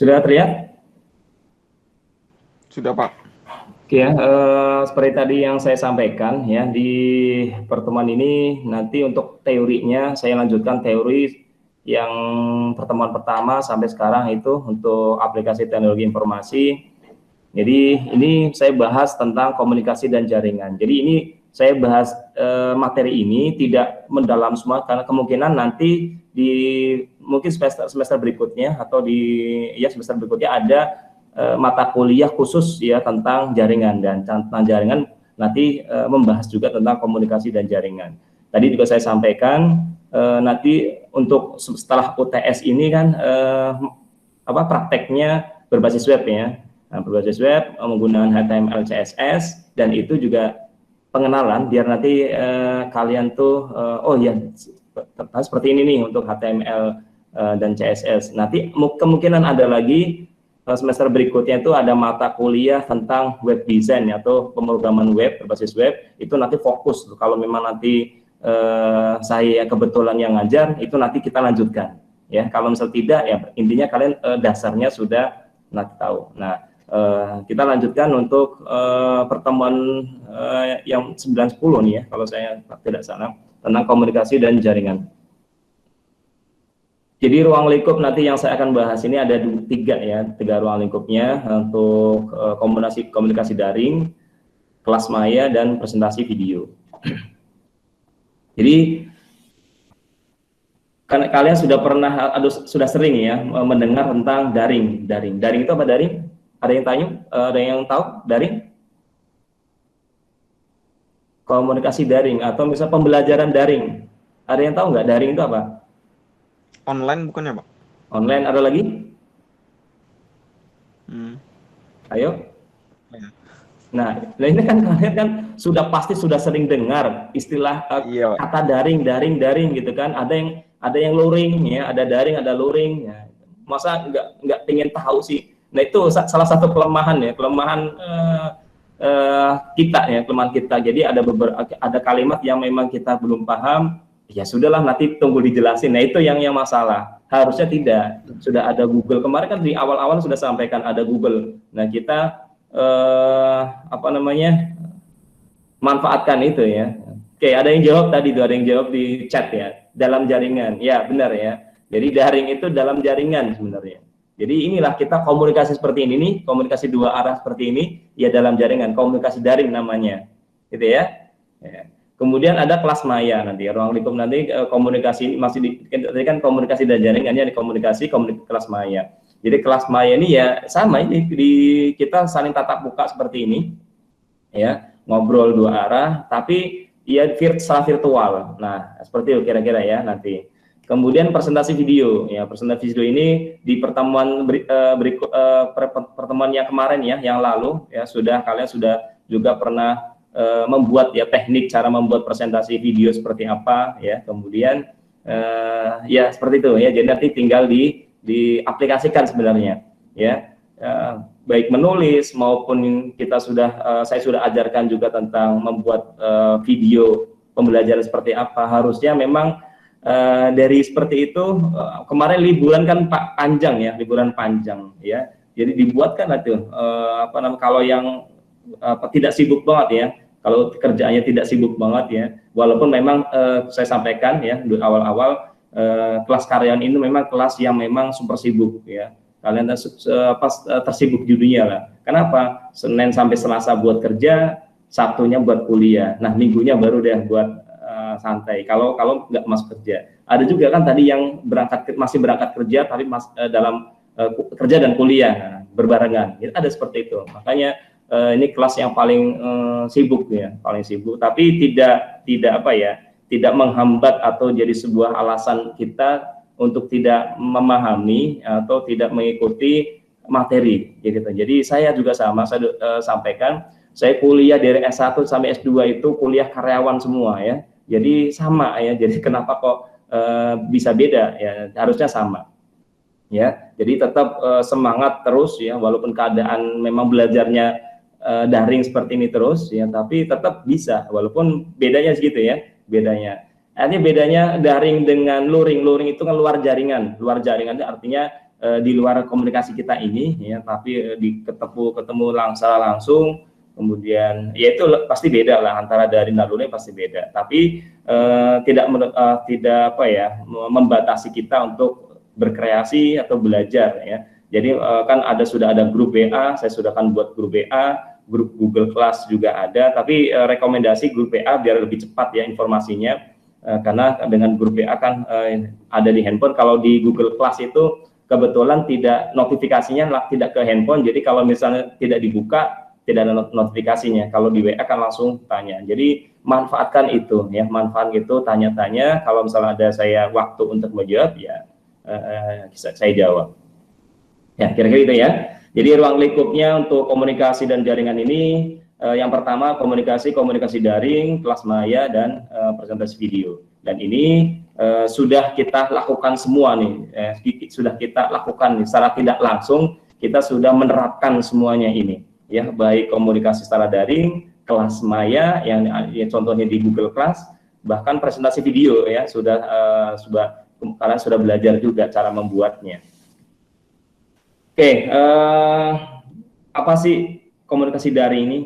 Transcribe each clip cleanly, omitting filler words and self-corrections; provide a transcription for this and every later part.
Sudah terlihat? Sudah, Pak. Oke ya, seperti tadi yang saya sampaikan ya, di pertemuan ini nanti untuk teorinya saya lanjutkan teori yang pertemuan pertama sampai sekarang itu untuk aplikasi teknologi informasi. Jadi ini saya bahas tentang komunikasi dan jaringan. Jadi ini saya bahas materi ini tidak mendalam semua karena kemungkinan nanti di mungkin semester berikutnya atau di semester berikutnya ada mata kuliah khusus ya tentang jaringan, dan tentang jaringan nanti membahas juga tentang komunikasi dan jaringan. Tadi juga saya sampaikan nanti untuk setelah UTS ini kan prakteknya berbasis web ya. Nah, berbasis web menggunakan HTML, CSS, dan itu juga pengenalan biar nanti kalian tuh seperti ini nih untuk HTML dan CSS. Nanti kemungkinan ada lagi semester berikutnya itu ada mata kuliah tentang web design atau pemrograman web berbasis web. Itu nanti fokus kalau memang nanti saya kebetulan yang ngajar, itu nanti kita lanjutkan ya. Kalau misal tidak ya intinya kalian dasarnya sudah nanti tahu. Nah, kita lanjutkan untuk pertemuan yang 9-10 nih ya, kalau saya tidak salah, tentang komunikasi dan jaringan. Jadi ruang lingkup nanti yang saya akan bahas ini ada tiga ruang lingkupnya untuk komunikasi daring, kelas maya, dan presentasi video. Jadi kan kalian sudah pernah sudah sering ya mendengar tentang daring. Daring itu apa daring? Ada yang tanya? Ada yang tahu daring? Komunikasi daring atau misal pembelajaran daring. Ada yang tahu nggak daring itu apa? Online bukannya, Pak? Online. Ada lagi? Ayo. Nah, ini kan kalian kan pasti sudah sering dengar istilah kata daring gitu kan. Ada yang luring ya, ada daring, ada luring. Ya. Masa nggak pengen tahu sih? Nah, itu salah satu kelemahan kita. Jadi ada kalimat yang memang kita belum paham. Ya sudahlah, nanti tunggu dijelasin. Nah, itu yang masalah. Harusnya tidak. Sudah ada Google. Kemarin kan di awal-awal sudah sampaikan ada Google. Nah, kita manfaatkan itu ya. Oke, ada yang jawab tadi tuh, ada yang jawab di chat ya. Dalam jaringan. Ya, benar ya. Jadi daring itu dalam jaringan sebenarnya. Jadi inilah kita komunikasi seperti ini nih, komunikasi dua arah seperti ini, ya dalam jaringan, komunikasi daring namanya, gitu ya. Kemudian ada kelas maya nanti, ruang lingkup nanti komunikasi masih tadi kan komunikasi dan jaringannya di komunikasi kelas maya. Jadi kelas maya ini ya sama ini kita saling tatap muka seperti ini, ya ngobrol dua arah, tapi ya secara virtual. Nah seperti itu kira-kira ya nanti. Kemudian presentasi video, ya presentasi video ini di pertemuan pertemuan yang kemarin ya, yang lalu ya kalian sudah juga pernah membuat ya teknik cara membuat presentasi video seperti apa ya. Kemudian ya seperti itu ya. Jadi nanti tinggal diaplikasikan sebenarnya ya. Baik menulis maupun saya sudah ajarkan juga tentang membuat video pembelajaran seperti apa. Harusnya memang dari seperti itu kemarin liburan kan panjang ya, liburan panjang ya. Jadi dibuatkan itu kalau yang tidak sibuk banget ya, kalau kerjaannya tidak sibuk banget ya, walaupun memang saya sampaikan ya di awal-awal kelas karyawan ini memang kelas yang memang super sibuk ya. Kalian tersibuk di dunia lah. Kenapa? Senin sampai Selasa buat kerja, Sabtunya buat kuliah. Nah, minggunya baru deh buat santai. Kalau nggak masuk kerja, ada juga kan tadi yang masih berangkat kerja tapi dalam kerja dan kuliah berbarengan. Ada seperti itu. Makanya ini kelas yang paling sibuk ya, paling sibuk. Tapi tidak menghambat atau jadi sebuah alasan kita untuk tidak memahami atau tidak mengikuti materi. Jadi saya juga sama. Saya sampaikan. Saya kuliah dari S1 sampai S2 itu kuliah karyawan semua ya. Jadi sama ya. Jadi kenapa kok bisa beda ya? Harusnya sama. Ya. Jadi tetap semangat terus ya, walaupun keadaan memang belajarnya daring seperti ini terus ya, tapi tetap bisa walaupun bedanya segitu ya, bedanya. Artinya bedanya daring dengan luring. Luring itu kan luar jaringan. Luar jaringan itu artinya di luar komunikasi kita ini, ya, tapi ketemu secara langsung, kemudian ya itu pasti beda lah antara daring dan luring, pasti beda. Tapi tidak apa ya, membatasi kita untuk berkreasi atau belajar, ya. Jadi kan sudah ada grup WA, saya sudah kan buat grup WA, grup Google Class juga ada, tapi rekomendasi grup WA biar lebih cepat ya informasinya, karena dengan grup WA kan ada di handphone. Kalau di Google Class itu kebetulan tidak, notifikasinya tidak ke handphone, jadi kalau misalnya tidak dibuka tidak ada notifikasinya. Kalau di WA kan langsung tanya. Jadi manfaatkan itu ya, manfaat itu, tanya-tanya. Kalau misalnya ada saya waktu untuk menjawab, ya saya jawab. Ya, kira-kira itu ya. Jadi ruang lingkupnya untuk komunikasi dan jaringan ini, yang pertama komunikasi daring, kelas maya, dan presentasi video. Dan ini sudah kita lakukan semua nih, sudah kita lakukan nih, secara tidak langsung kita sudah menerapkan semuanya ini, ya, baik komunikasi secara daring, kelas maya yang contohnya di Google Class, bahkan presentasi video ya kalian sudah belajar juga cara membuatnya. Oke, apa sih komunikasi daring ini?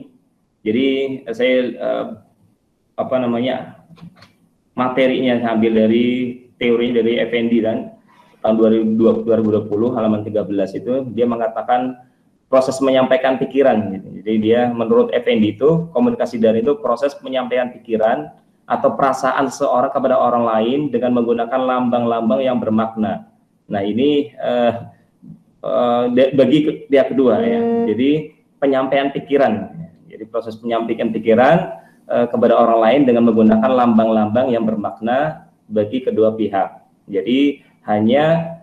Jadi saya materinya saya ambil dari teorinya dari Effendi dan tahun 2020 halaman 13 itu dia mengatakan proses menyampaikan pikiran gitu. Jadi dia menurut Effendi itu komunikasi daring itu proses penyampaian pikiran atau perasaan seseorang kepada orang lain dengan menggunakan lambang-lambang yang bermakna. Nah, ini bagi pihak kedua ya. Jadi penyampaian pikiran. Jadi proses penyampaian pikiran kepada orang lain dengan menggunakan lambang-lambang yang bermakna bagi kedua pihak. Jadi hanya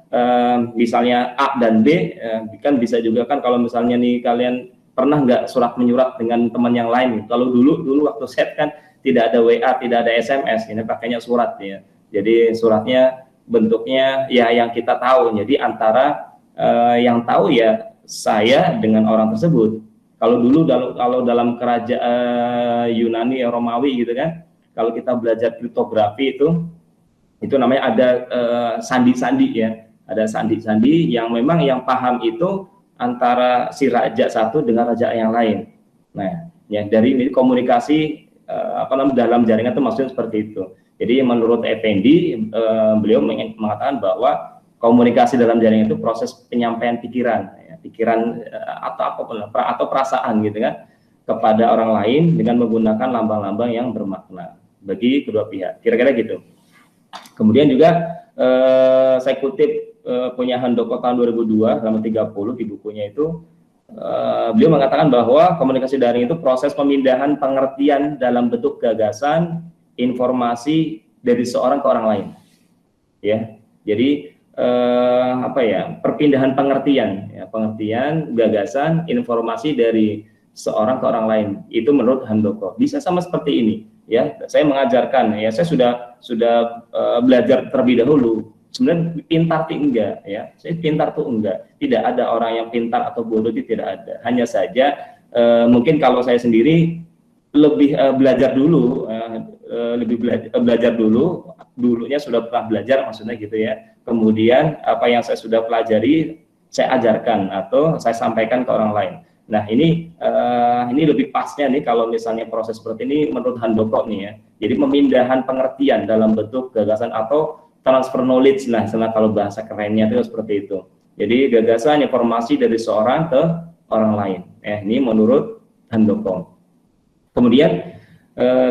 misalnya A dan B, kan bisa juga kan kalau misalnya nih kalian pernah nggak surat menyurat dengan teman yang lain? Kalau dulu waktu set kan tidak ada WA, tidak ada SMS, ini pakainya surat ya. Jadi suratnya bentuknya ya yang kita tahu. Jadi antara yang tahu ya saya dengan orang tersebut. Kalau dulu kalau dalam kerajaan Yunani, Romawi gitu kan, kalau kita belajar kriptografi itu namanya ada sandi-sandi ya, ada sandi-sandi yang memang yang paham itu antara si raja satu dengan raja yang lain. Nah, ya dari ini komunikasi dalam jaringan itu maksudnya seperti itu. Jadi menurut Effendi, beliau mengatakan bahwa komunikasi dalam jaringan itu proses penyampaian pikiran, ya, pikiran atau apapun atau perasaan gitu kan kepada orang lain dengan menggunakan lambang-lambang yang bermakna bagi kedua pihak. Kira-kira gitu. Kemudian juga saya kutip punya Handoko tahun 2002 halaman 30 di bukunya itu, beliau mengatakan bahwa komunikasi daring itu proses pemindahan pengertian dalam bentuk gagasan, informasi dari seorang ke orang lain. Ya, jadi perpindahan pengertian, ya, pengertian, gagasan, informasi dari seorang ke orang lain. Itu menurut Handoko. Bisa sama seperti ini, ya. Saya mengajarkan, ya, saya sudah belajar terlebih dahulu. Sebenarnya pintar tuh enggak, ya. Saya pintar tuh enggak. Tidak ada orang yang pintar atau bodoh, itu tidak ada. Hanya saja mungkin kalau saya sendiri lebih belajar dulu, belajar dulu. Dulunya sudah pernah belajar, maksudnya gitu ya. Kemudian apa yang saya sudah pelajari saya ajarkan atau saya sampaikan ke orang lain. Nah, ini lebih pasnya nih kalau misalnya proses seperti ini menurut Handoko nih ya. Jadi pemindahan pengertian dalam bentuk gagasan atau transfer knowledge, nah kalau bahasa kerennya itu seperti itu. Jadi gagasan, informasi dari seorang ke orang lain. Ini menurut Handoko. Kemudian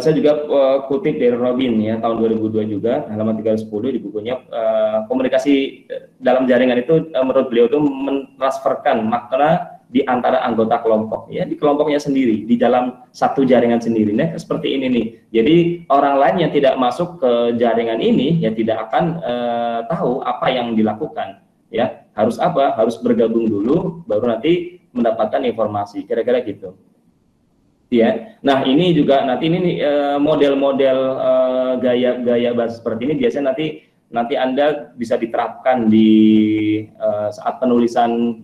saya juga kutip dari Robin ya tahun 2002 juga halaman 310 di bukunya, komunikasi dalam jaringan itu menurut beliau itu mentransferkan makna di antara anggota kelompok ya, di kelompoknya sendiri, di dalam satu jaringan sendiri. Nah, seperti ini nih. Jadi orang lain yang tidak masuk ke jaringan ini ya tidak akan tahu apa yang dilakukan ya. Harus apa? Harus bergabung dulu baru nanti mendapatkan informasi. Kira-kira gitu. Ya, nah ini juga nanti ini model-model gaya bahasa seperti ini biasanya nanti Anda bisa diterapkan di saat penulisan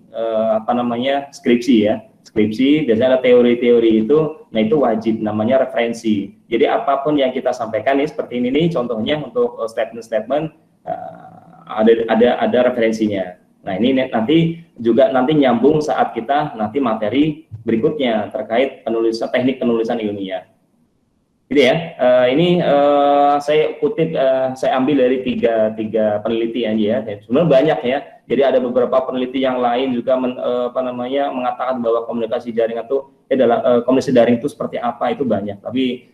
skripsi ya. Skripsi biasanya ada teori-teori itu, nah itu wajib namanya referensi. Jadi apapun yang kita sampaikan nih seperti ini nih contohnya untuk statement-statement ada referensinya. Nah, ini nanti juga nyambung saat kita nanti materi berikutnya terkait penulisan, teknik penulisan ilmiah. Gitu ya. Ini saya kutip, saya ambil dari tiga peneliti aja ya. Sebenarnya banyak ya. Jadi ada beberapa peneliti yang lain juga mengatakan bahwa komunikasi jaringan itu komunikasi daring itu seperti apa, itu banyak. Tapi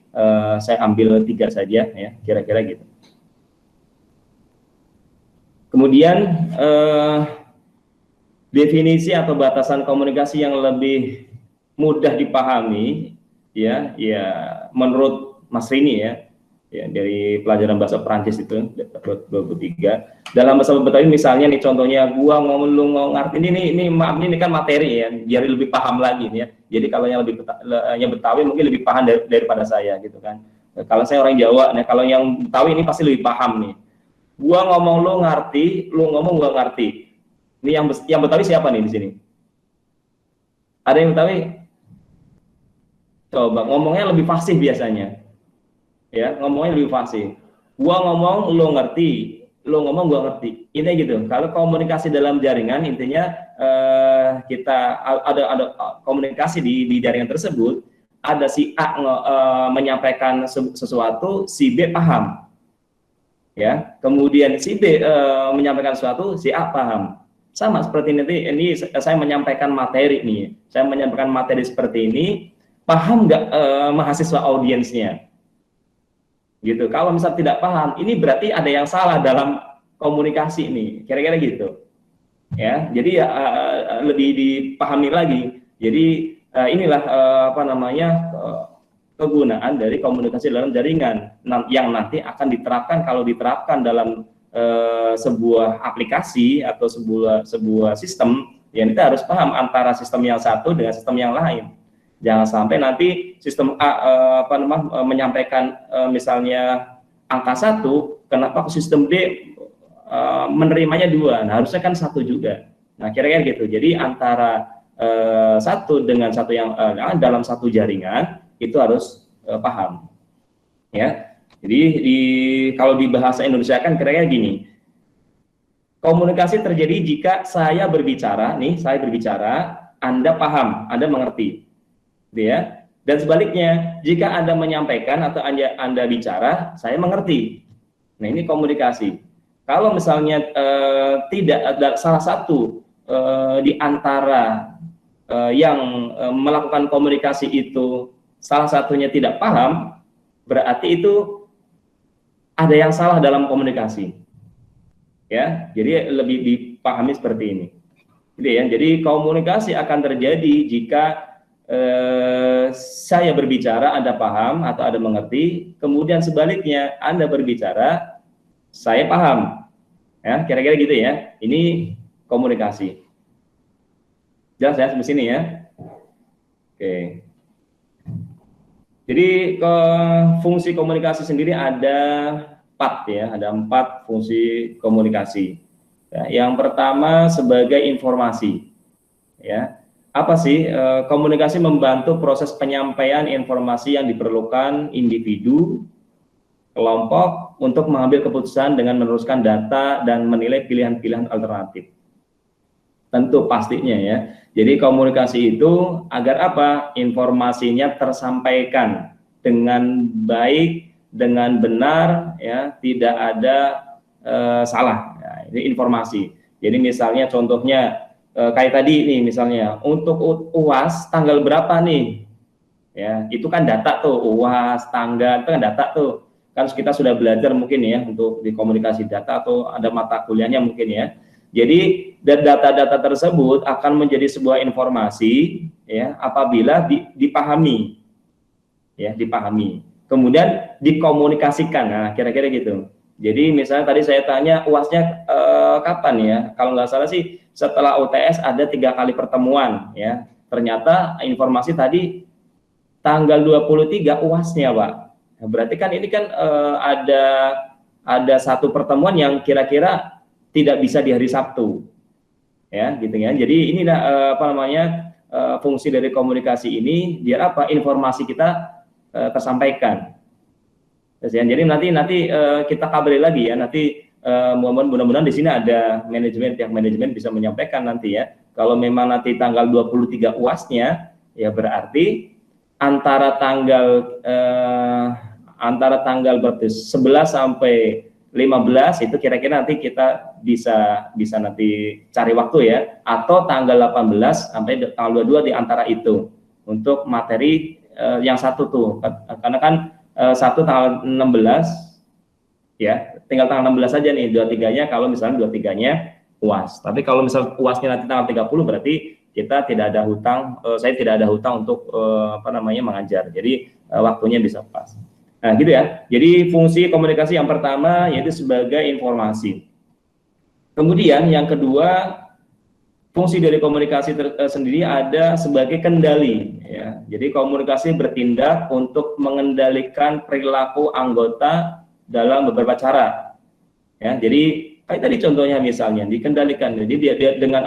saya ambil 3 saja ya, kira-kira gitu. Kemudian definisi atau batasan komunikasi yang lebih mudah dipahami ya menurut Mas Rini ya dari pelajaran bahasa Perancis itu 23. Dalam bahasa Betawi misalnya nih contohnya, gua ngomong lu ngerti ini maaf ini kan materi ya, biar lebih paham lagi nih ya. Jadi kalau yang Betawi mungkin lebih paham daripada saya gitu kan. Kalau saya orang Jawa, nah kalau yang Betawi ini pasti lebih paham nih. Gua ngomong lu ngerti, lu ngomong gua ngerti. Ini yang Betawi siapa nih di sini? Ada yang Betawi? Coba ngomongnya lebih fasih biasanya. Ya, ngomongnya lebih fasih. Gua ngomong lu ngerti, lu ngomong gua ngerti. Ini gitu. Kalau komunikasi dalam jaringan intinya kita ada komunikasi di jaringan tersebut, ada si A menyampaikan sesuatu, si B paham. Ya, kemudian si B menyampaikan sesuatu, si A paham. Sama seperti ini saya menyampaikan materi nih. Saya menyampaikan materi seperti ini, paham nggak mahasiswa audiensnya? Gitu. Kalau misal tidak paham, ini berarti ada yang salah dalam komunikasi ini, kira-kira gitu. Ya, jadi lebih dipahami lagi. Jadi inilah kegunaan dari komunikasi dalam jaringan yang nanti akan diterapkan kalau diterapkan dalam sebuah aplikasi atau sebuah sistem, ya kita harus paham antara sistem yang satu dengan sistem yang lain. Jangan sampai nanti sistem A menyampaikan misalnya angka 1, kenapa sistem B menerimanya 2? Nah, harusnya kan 1 juga. Nah, kira-kira gitu. Jadi antara 1 dengan 1 yang dalam satu jaringan itu harus paham. Ya. Jadi kalau di bahasa Indonesia kan kira-kira gini. Komunikasi terjadi jika saya berbicara, Anda paham, Anda mengerti. Ya. Dan sebaliknya, jika Anda menyampaikan atau Anda bicara, saya mengerti. Nah, ini komunikasi. Kalau misalnya tidak ada salah satu di antara yang melakukan komunikasi itu salah satunya tidak paham, berarti itu ada yang salah dalam komunikasi. Ya, jadi lebih dipahami seperti ini. Gitu ya. Jadi komunikasi akan terjadi jika saya berbicara, Anda paham atau Anda mengerti, kemudian sebaliknya Anda berbicara, saya paham. Ya, kira-kira gitu ya. Ini komunikasi. Jelas ya sampai sini ya. Oke. Jadi fungsi komunikasi sendiri ada 4 ya, ada 4 fungsi komunikasi. Ya, yang pertama sebagai informasi. Ya. Apa sih komunikasi membantu proses penyampaian informasi yang diperlukan individu, kelompok untuk mengambil keputusan dengan meneruskan data dan menilai pilihan-pilihan alternatif. Tentu pastinya ya. Jadi komunikasi itu agar apa? Informasinya tersampaikan dengan baik, dengan benar, ya, tidak ada salah. Ya, ini informasi. Jadi misalnya contohnya kayak tadi nih misalnya untuk UAS tanggal berapa nih, ya itu kan data tuh, UAS tanggal itu kan data tuh, kan kita sudah belajar mungkin ya untuk di komunikasi data atau ada mata kuliahnya mungkin ya. Jadi data-data tersebut akan menjadi sebuah informasi ya apabila dipahami, ya dipahami, kemudian dikomunikasikan. Nah kira-kira gitu. Jadi misalnya tadi saya tanya UASnya kapan ya? Kalau nggak salah sih setelah UTS ada 3 kali pertemuan ya. Ternyata informasi tadi tanggal 23 UASnya, Pak. Nah, berarti kan ini kan ada satu pertemuan yang kira-kira tidak bisa di hari Sabtu. Ya, gitu ya. Jadi ini fungsi dari komunikasi ini biar apa? Informasi kita tersampaikan. Jadi nanti kita kabari lagi ya, nanti mudah-mudahan di sini ada manajemen, pihak manajemen bisa menyampaikan nanti ya. Kalau memang nanti tanggal 23 UAS-nya, ya berarti antara tanggal berarti 11 sampai 15 itu kira-kira nanti kita bisa nanti cari waktu ya, atau tanggal 18 sampai tanggal 22 di antara itu untuk materi yang satu tuh, karena kan satu tanggal 16 ya, tinggal tanggal 16 saja nih, 23-nya kalau misalnya 23-nya UAS. Tapi kalau misal UAS-nya nanti tanggal 30 berarti kita tidak ada hutang, saya tidak ada hutang untuk mengajar. Jadi waktunya bisa pas. Nah, gitu ya. Jadi fungsi komunikasi yang pertama yaitu sebagai informasi. Kemudian yang kedua, fungsi dari komunikasi sendiri ada sebagai kendali ya. Jadi komunikasi bertindak untuk mengendalikan perilaku anggota dalam beberapa cara ya. Jadi kayak tadi contohnya misalnya dikendalikan, jadi dia dengan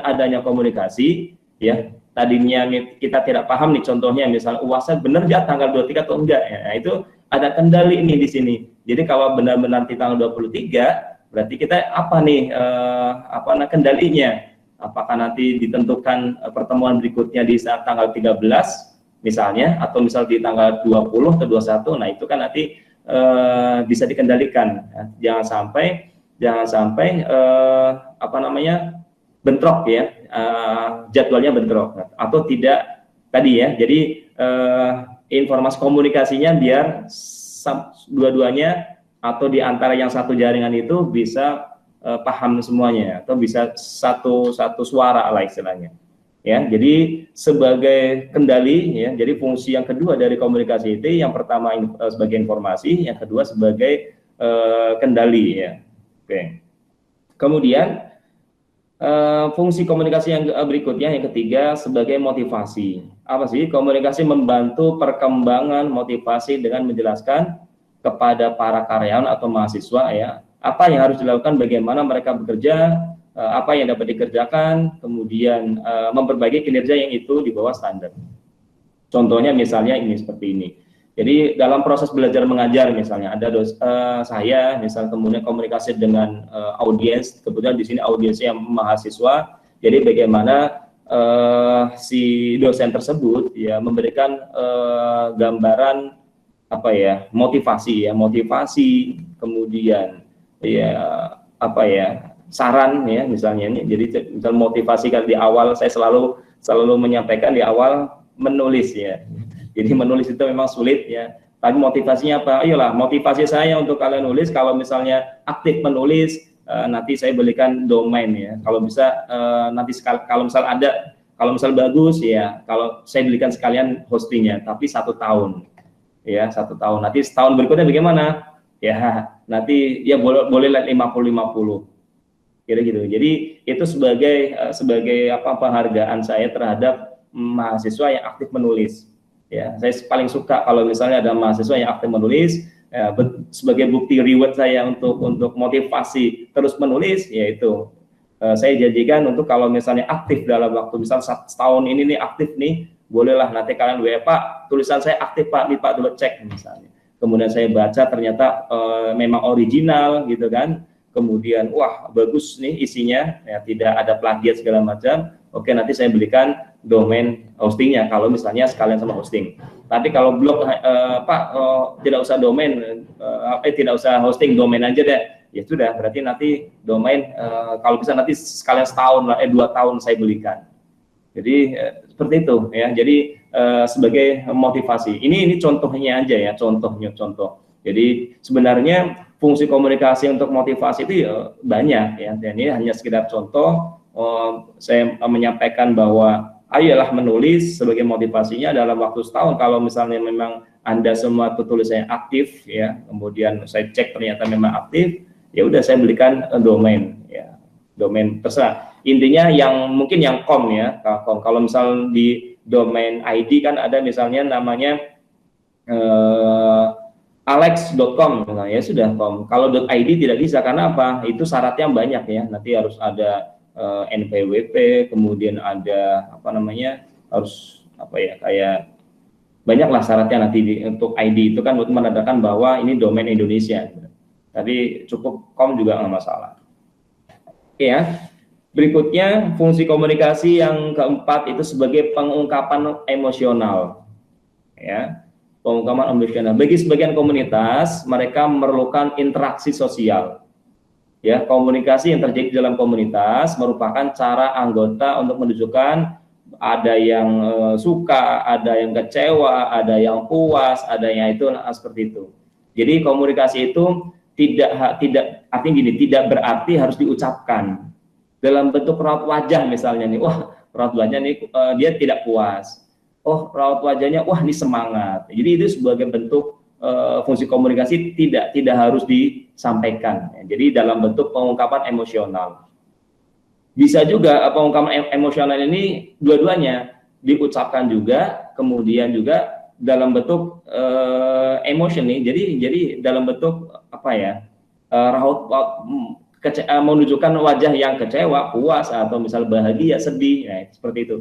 adanya komunikasi ya, tadinya kita tidak paham nih, contohnya misalnya UASnya benar ya tanggal 23 atau enggak ya, nah, itu ada kendali ini di sini. Jadi kalau benar-benar di tanggal 23 berarti kita apa nih kendalinya, apakah nanti ditentukan pertemuan berikutnya di saat tanggal 13 misalnya, atau misal di tanggal 20 atau 21, nah itu kan nanti bisa dikendalikan ya. Jangan sampai bentrok ya, jadwalnya bentrok atau tidak tadi ya. Jadi informasi komunikasinya biar dua-duanya atau di antara yang satu jaringan itu bisa paham semuanya, atau bisa satu suara lah istilahnya ya. Jadi sebagai kendali ya, jadi fungsi yang kedua dari komunikasi itu, yang pertama sebagai informasi, yang kedua sebagai kendali ya. Oke. Kemudian fungsi komunikasi yang berikutnya, yang ketiga, sebagai motivasi. Apa sih? Komunikasi membantu perkembangan motivasi dengan menjelaskan kepada para karyawan atau mahasiswa ya, apa yang harus dilakukan, bagaimana mereka bekerja, apa yang dapat dikerjakan, kemudian memperbaiki kinerja yang itu di bawah standar. Contohnya misalnya ini seperti ini. Jadi dalam proses belajar mengajar misalnya ada saya misal kemudian komunikasi dengan audiens, kebetulan di sini audiensnya mahasiswa. Jadi bagaimana si dosen tersebut ya memberikan gambaran motivasi, kemudian saran ya misalnya ini. Jadi misal motivasi kan di awal saya selalu menyampaikan di awal menulis ya. Jadi menulis itu memang sulit ya. Tapi motivasinya apa? Ayolah, motivasi saya untuk kalian nulis, kalau misalnya aktif menulis, nanti saya belikan domain ya. Kalau bisa nanti kalau misal bagus ya, kalau saya belikan sekalian hostingnya, tapi 1 tahun ya, 1 tahun. Nanti setahun berikutnya bagaimana? Ya nanti ya boleh 50-50 kira gitu. Jadi itu sebagai penghargaan saya terhadap mahasiswa yang aktif menulis. Ya, saya paling suka kalau misalnya ada mahasiswa yang aktif menulis, ya, sebagai bukti reward saya untuk motivasi terus menulis, yaitu saya janjikan untuk kalau misalnya aktif dalam waktu misal setahun ini nih aktif nih, bolehlah nanti kalian WA, Pak, tulisan saya aktif Pak, nih Pak dulu cek misalnya. Kemudian saya baca ternyata memang original gitu kan. Kemudian wah bagus nih isinya, ya, tidak ada plagiat segala macam. Oke, nanti saya belikan domain hostingnya kalau misalnya sekalian sama hosting. Tapi kalau blog Pak tidak usah domain, tidak usah hosting, domain aja deh. Ya sudah, berarti nanti domain kalau bisa nanti sekalian setahun 2 tahun saya belikan. Jadi seperti itu ya. Jadi sebagai motivasi. Ini contohnya aja ya, contoh. Jadi sebenarnya fungsi komunikasi untuk motivasi itu ya banyak ya. Dan ini hanya sekedar contoh. Saya menyampaikan bahwa ayolah menulis sebagai motivasinya dalam waktu setahun. Kalau misalnya memang Anda semua tulisannya aktif ya, kemudian saya cek ternyata memang aktif, ya udah saya belikan domain ya, domain terserah. Intinya yang mungkin yang com ya, kalau misal di domain ID kan ada misalnya namanya alex.com, nah, ya sudah com. Kalau .id tidak bisa, karena apa? Itu syaratnya banyak ya. Nanti harus ada NPWP, kemudian ada harus kayak banyaklah syaratnya nanti untuk ID itu kan untuk menandakan bahwa ini domain Indonesia. Tapi cukup kom juga nggak masalah. Oke ya. Berikutnya fungsi komunikasi yang keempat itu sebagai pengungkapan emosional. Ya, pengungkapan emosional. Bagi sebagian komunitas, mereka memerlukan interaksi sosial. Ya, komunikasi yang terjadi dalam komunitas merupakan cara anggota untuk menunjukkan ada yang suka, ada yang kecewa, ada yang puas, ada yang itu seperti itu. Jadi komunikasi itu tidak artinya gini, tidak berarti harus diucapkan. Dalam bentuk raut wajah misalnya nih, wah raut wajahnya nih dia tidak puas. Oh, raut wajahnya wah ini semangat. Jadi itu sebagai bentuk fungsi komunikasi tidak harus disampaikan. Jadi dalam bentuk pengungkapan emosional. Bisa juga pengungkapan emosional ini dua-duanya diucapkan juga, kemudian juga dalam bentuk emotion nih. Jadi dalam bentuk apa ya? Menunjukkan wajah yang kecewa, puas, atau misal bahagia, sedih, ya, seperti itu.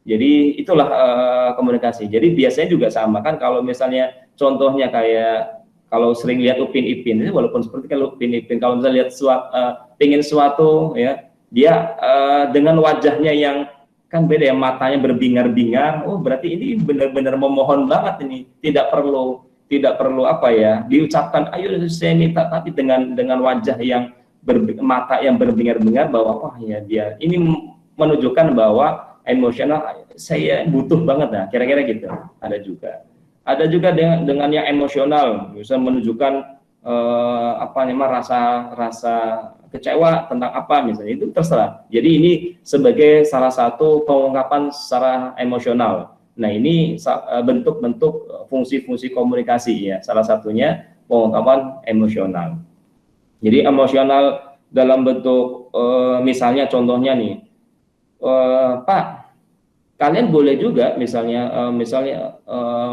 Jadi itulah komunikasi. Jadi biasanya juga sama kan, kalau misalnya contohnya kayak kalau sering lihat Upin Ipin, walaupun seperti kalau Upin Ipin, kalau misalnya lihat pingin suatu, ya dia dengan wajahnya yang kan beda ya, matanya berbingar-bingar, oh berarti ini benar-benar memohon banget ini, tidak perlu apa ya diucapkan, ayo saya minta, tapi dengan wajah yang mata yang berbingar-bingar bahwa wah ya dia ini menunjukkan bahwa emosional, saya butuh banget, nah kira-kira gitu. Ada juga dengan yang emosional bisa menunjukkan apa namanya rasa kecewa tentang apa misalnya, itu terserah. Jadi ini sebagai salah satu pengungkapan secara emosional. Nah ini bentuk-bentuk fungsi-fungsi komunikasi ya, salah satunya pengungkapan emosional. Jadi emosional dalam bentuk misalnya contohnya nih, Pak, kalian boleh juga misalnya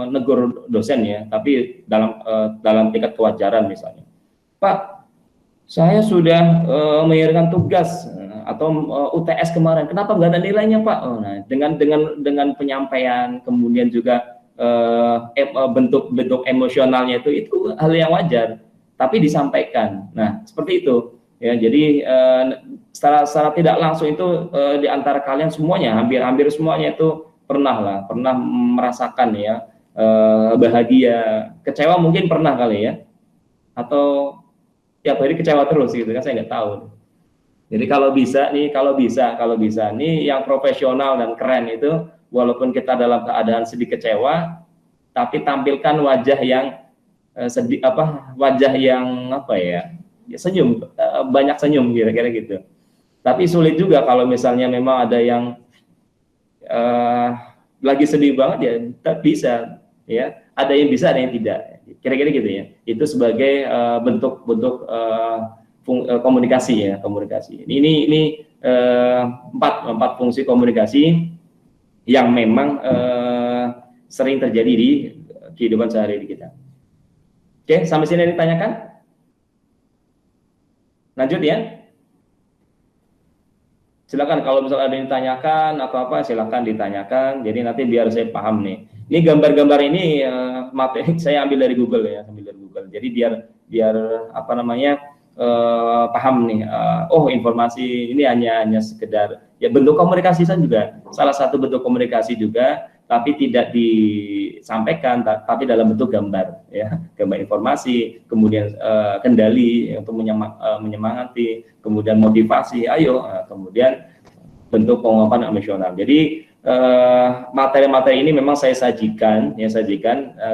negur dosen ya, tapi dalam tingkat kewajaran misalnya, Pak, saya sudah mengirimkan tugas atau UTS kemarin, kenapa nggak ada nilainya Pak? Oh, nah dengan penyampaian, kemudian juga bentuk emosionalnya itu hal yang wajar, tapi disampaikan. Nah seperti itu ya. Jadi secara tidak langsung itu di antara kalian semuanya, hampir semuanya itu pernah merasakan ya bahagia, kecewa mungkin pernah kali ya, atau tiap hari kecewa terus gitu kan, saya nggak tahu. Jadi kalau bisa nih yang profesional dan keren itu, walaupun kita dalam keadaan sedih kecewa, tapi tampilkan wajah yang sedih, wajah yang apa ya senyum, banyak senyum kira-kira gitu. Tapi sulit juga kalau misalnya memang ada yang lagi sedih banget ya, tak bisa ya, ada yang bisa, ada yang tidak, kira-kira gitu ya. Itu sebagai bentuk komunikasi ya, komunikasi. Ini empat fungsi komunikasi yang memang sering terjadi di kehidupan sehari-hari kita. Oke, sampai sini ditanyakan? Lanjut ya. Silakan kalau misalnya ada yang ditanyakan atau apa, silakan ditanyakan. Jadi nanti biar saya paham nih. Ini gambar-gambar ini materi saya ambil dari Google ya, Jadi biar apa namanya paham nih. Oh, informasi ini hanya sekedar ya bentuk komunikasi juga. Salah satu bentuk komunikasi juga, tapi tidak disampaikan, tapi dalam bentuk gambar ya, gambar informasi, kemudian kendali untuk menyemangati, kemudian motivasi, ayo, kemudian bentuk pengungkapan emosional. Jadi materi-materi ini memang saya sajikan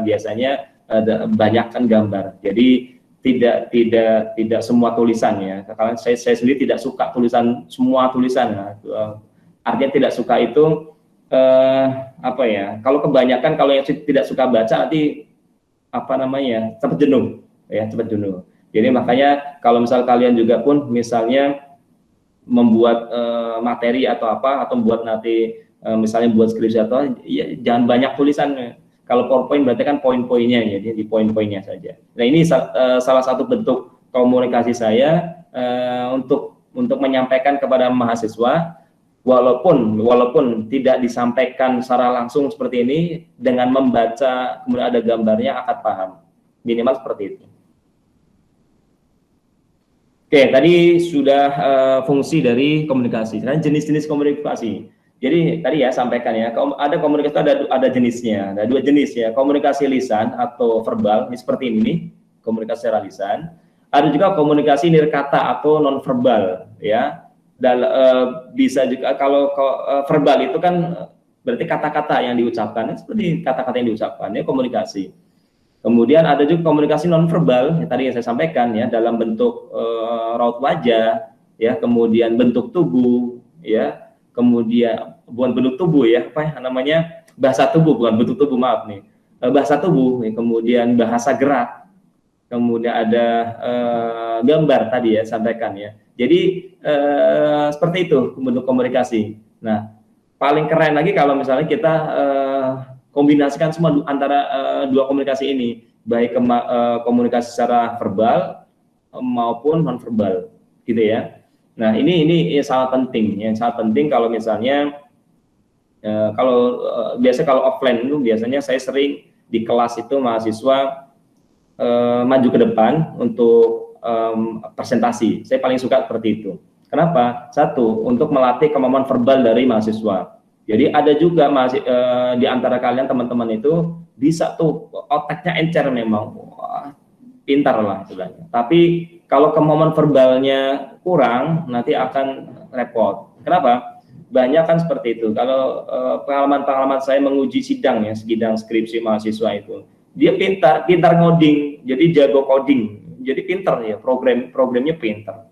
biasanya banyakkan gambar. Jadi tidak semua tulisan ya, karena saya sendiri tidak suka semua tulisan. Artinya tidak suka itu apa ya, kalau kebanyakan, kalau yang tidak suka baca nanti apa namanya cepat jenuh ya, Jadi makanya kalau misal kalian juga pun misalnya membuat materi atau membuat nanti misalnya buat skripsi atau ya, jangan banyak tulisan. Kalau PowerPoint berarti kan poin-poinnya ya, di poin-poinnya saja. Nah ini salah satu bentuk komunikasi saya untuk menyampaikan kepada mahasiswa. Walaupun tidak disampaikan secara langsung seperti ini, dengan membaca kemudian ada gambarnya akan paham, minimal seperti itu. Oke, tadi sudah fungsi dari komunikasi. Sekarang jenis-jenis komunikasi. Jadi tadi ya sampaikan ya, ada komunikasi ada jenisnya, ada dua jenis ya, komunikasi lisan atau verbal, ini seperti ini, komunikasi secara lisan. Ada juga komunikasi nirkata atau non verbal ya. Dan bisa juga kalau verbal itu kan berarti kata-kata yang diucapkan, seperti kata-kata yang diucapkan ya komunikasi. Kemudian ada juga komunikasi nonverbal, ya, tadi yang saya sampaikan ya, dalam bentuk raut wajah, ya, kemudian bentuk tubuh, ya, kemudian bukan bentuk tubuh ya, apa ya namanya, bahasa tubuh, bukan bentuk tubuh, maaf nih, bahasa tubuh, ya, kemudian bahasa gerak, kemudian ada gambar tadi ya sampaikan ya. Jadi seperti itu bentuk komunikasi. Nah, paling keren lagi kalau misalnya kita kombinasikan semua antara dua komunikasi ini, baik komunikasi secara verbal maupun non verbal, gitu ya. Nah, ini sangat penting, yang sangat penting kalau misalnya biasa kalau offline itu biasanya saya sering di kelas itu mahasiswa maju ke depan untuk presentasi. Saya paling suka seperti itu. Kenapa? Satu, untuk melatih kemampuan verbal dari mahasiswa. Jadi ada juga di antara kalian teman-teman itu bisa tuh otaknya encer memang, wah, pintar lah istilahnya. Tapi kalau kemampuan verbalnya kurang, nanti akan repot. Kenapa? Banyak kan seperti itu. Kalau pengalaman-pengalaman saya menguji sidang ya, sidang skripsi mahasiswa itu, dia pintar ngoding, jadi jago coding, jadi pintar ya, programnya pintar.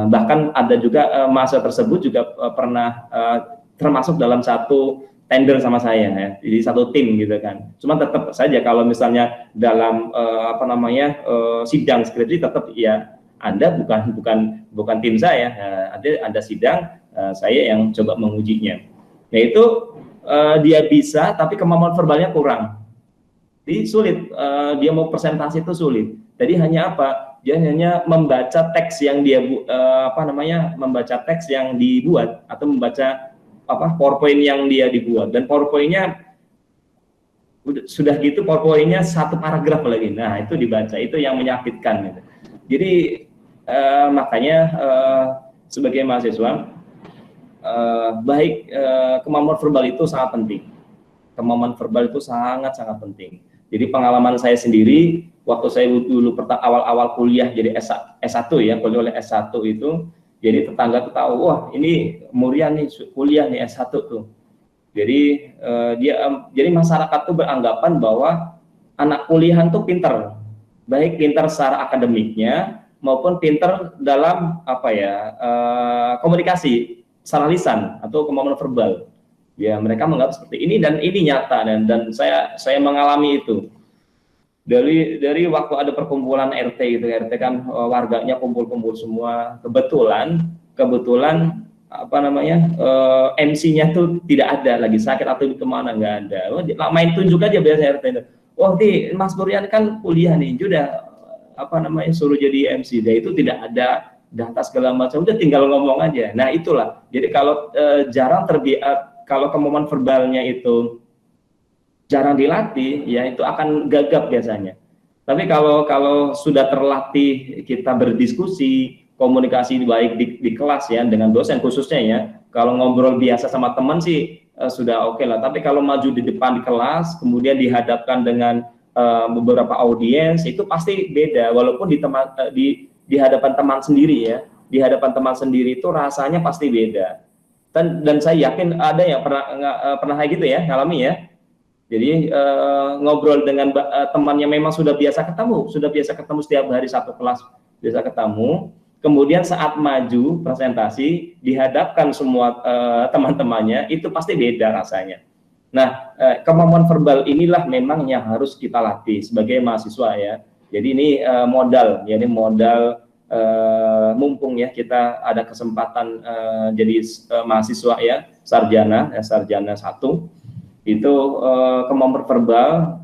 Bahkan ada juga mahasiswa tersebut juga pernah termasuk dalam satu tender sama saya ya, jadi satu tim gitu kan. Cuma tetap saja kalau misalnya dalam sidang skripsi tetap ya Anda bukan tim saya, ada sidang, saya yang coba mengujinya. Nah itu dia bisa tapi kemampuan verbalnya kurang. Jadi sulit, dia mau presentasi itu sulit. Jadi hanya apa? Dia hanya membaca teks yang dia membaca teks yang dibuat atau membaca PowerPoint yang dia dibuat, dan PowerPoint-nya sudah gitu PowerPoint-nya satu paragraf lagi. Nah, itu dibaca, itu yang menyakitkan gitu. Jadi makanya sebagai mahasiswa kemampuan verbal itu sangat penting. Kemampuan verbal itu sangat penting. Jadi pengalaman saya sendiri waktu saya dulu awal-awal kuliah jadi S1 ya, kuliah oleh S1 itu, jadi tetangga tuh tahu, wah ini Murian nih kuliah nih S1 tuh. Jadi jadi masyarakat tuh beranggapan bahwa anak kuliahan tuh pintar, baik pintar secara akademiknya maupun pintar dalam komunikasi secara lisan atau kemampuan verbal. Ya, mereka menganggap seperti ini, dan ini nyata, dan saya mengalami itu. Dari waktu ada perkumpulan RT gitu, RT kan warganya kumpul-kumpul semua, kebetulan MC-nya tuh tidak ada, lagi sakit atau di kemana, nggak ada. Main tunjuk aja biasanya RT itu. Wah, Mas Durian kan kuliah nih, sudah suruh jadi MC. Dan itu tidak ada data segala macam, udah tinggal ngomong aja. Nah, itulah. Jadi kalau kalau kemampuan verbalnya itu jarang dilatih, ya itu akan gagap biasanya. Tapi kalau sudah terlatih, kita berdiskusi, komunikasi baik di kelas ya, dengan dosen khususnya ya, kalau ngobrol biasa sama teman sih sudah oke lah. Tapi kalau maju di depan di kelas, kemudian dihadapkan dengan beberapa audiens, itu pasti beda. Walaupun di hadapan teman sendiri ya, di hadapan teman sendiri itu rasanya pasti beda. Dan saya yakin ada yang pernah kayak gitu ya, ngalami ya. Jadi ngobrol dengan teman yang memang sudah biasa ketemu setiap hari satu kelas, biasa ketemu. Kemudian saat maju presentasi dihadapkan semua teman-temannya, itu pasti beda rasanya. Nah, kemampuan verbal inilah memang yang harus kita latih sebagai mahasiswa ya. Jadi ini modal mumpung ya kita ada kesempatan jadi mahasiswa ya, sarjana 1, itu kemampuan verbal,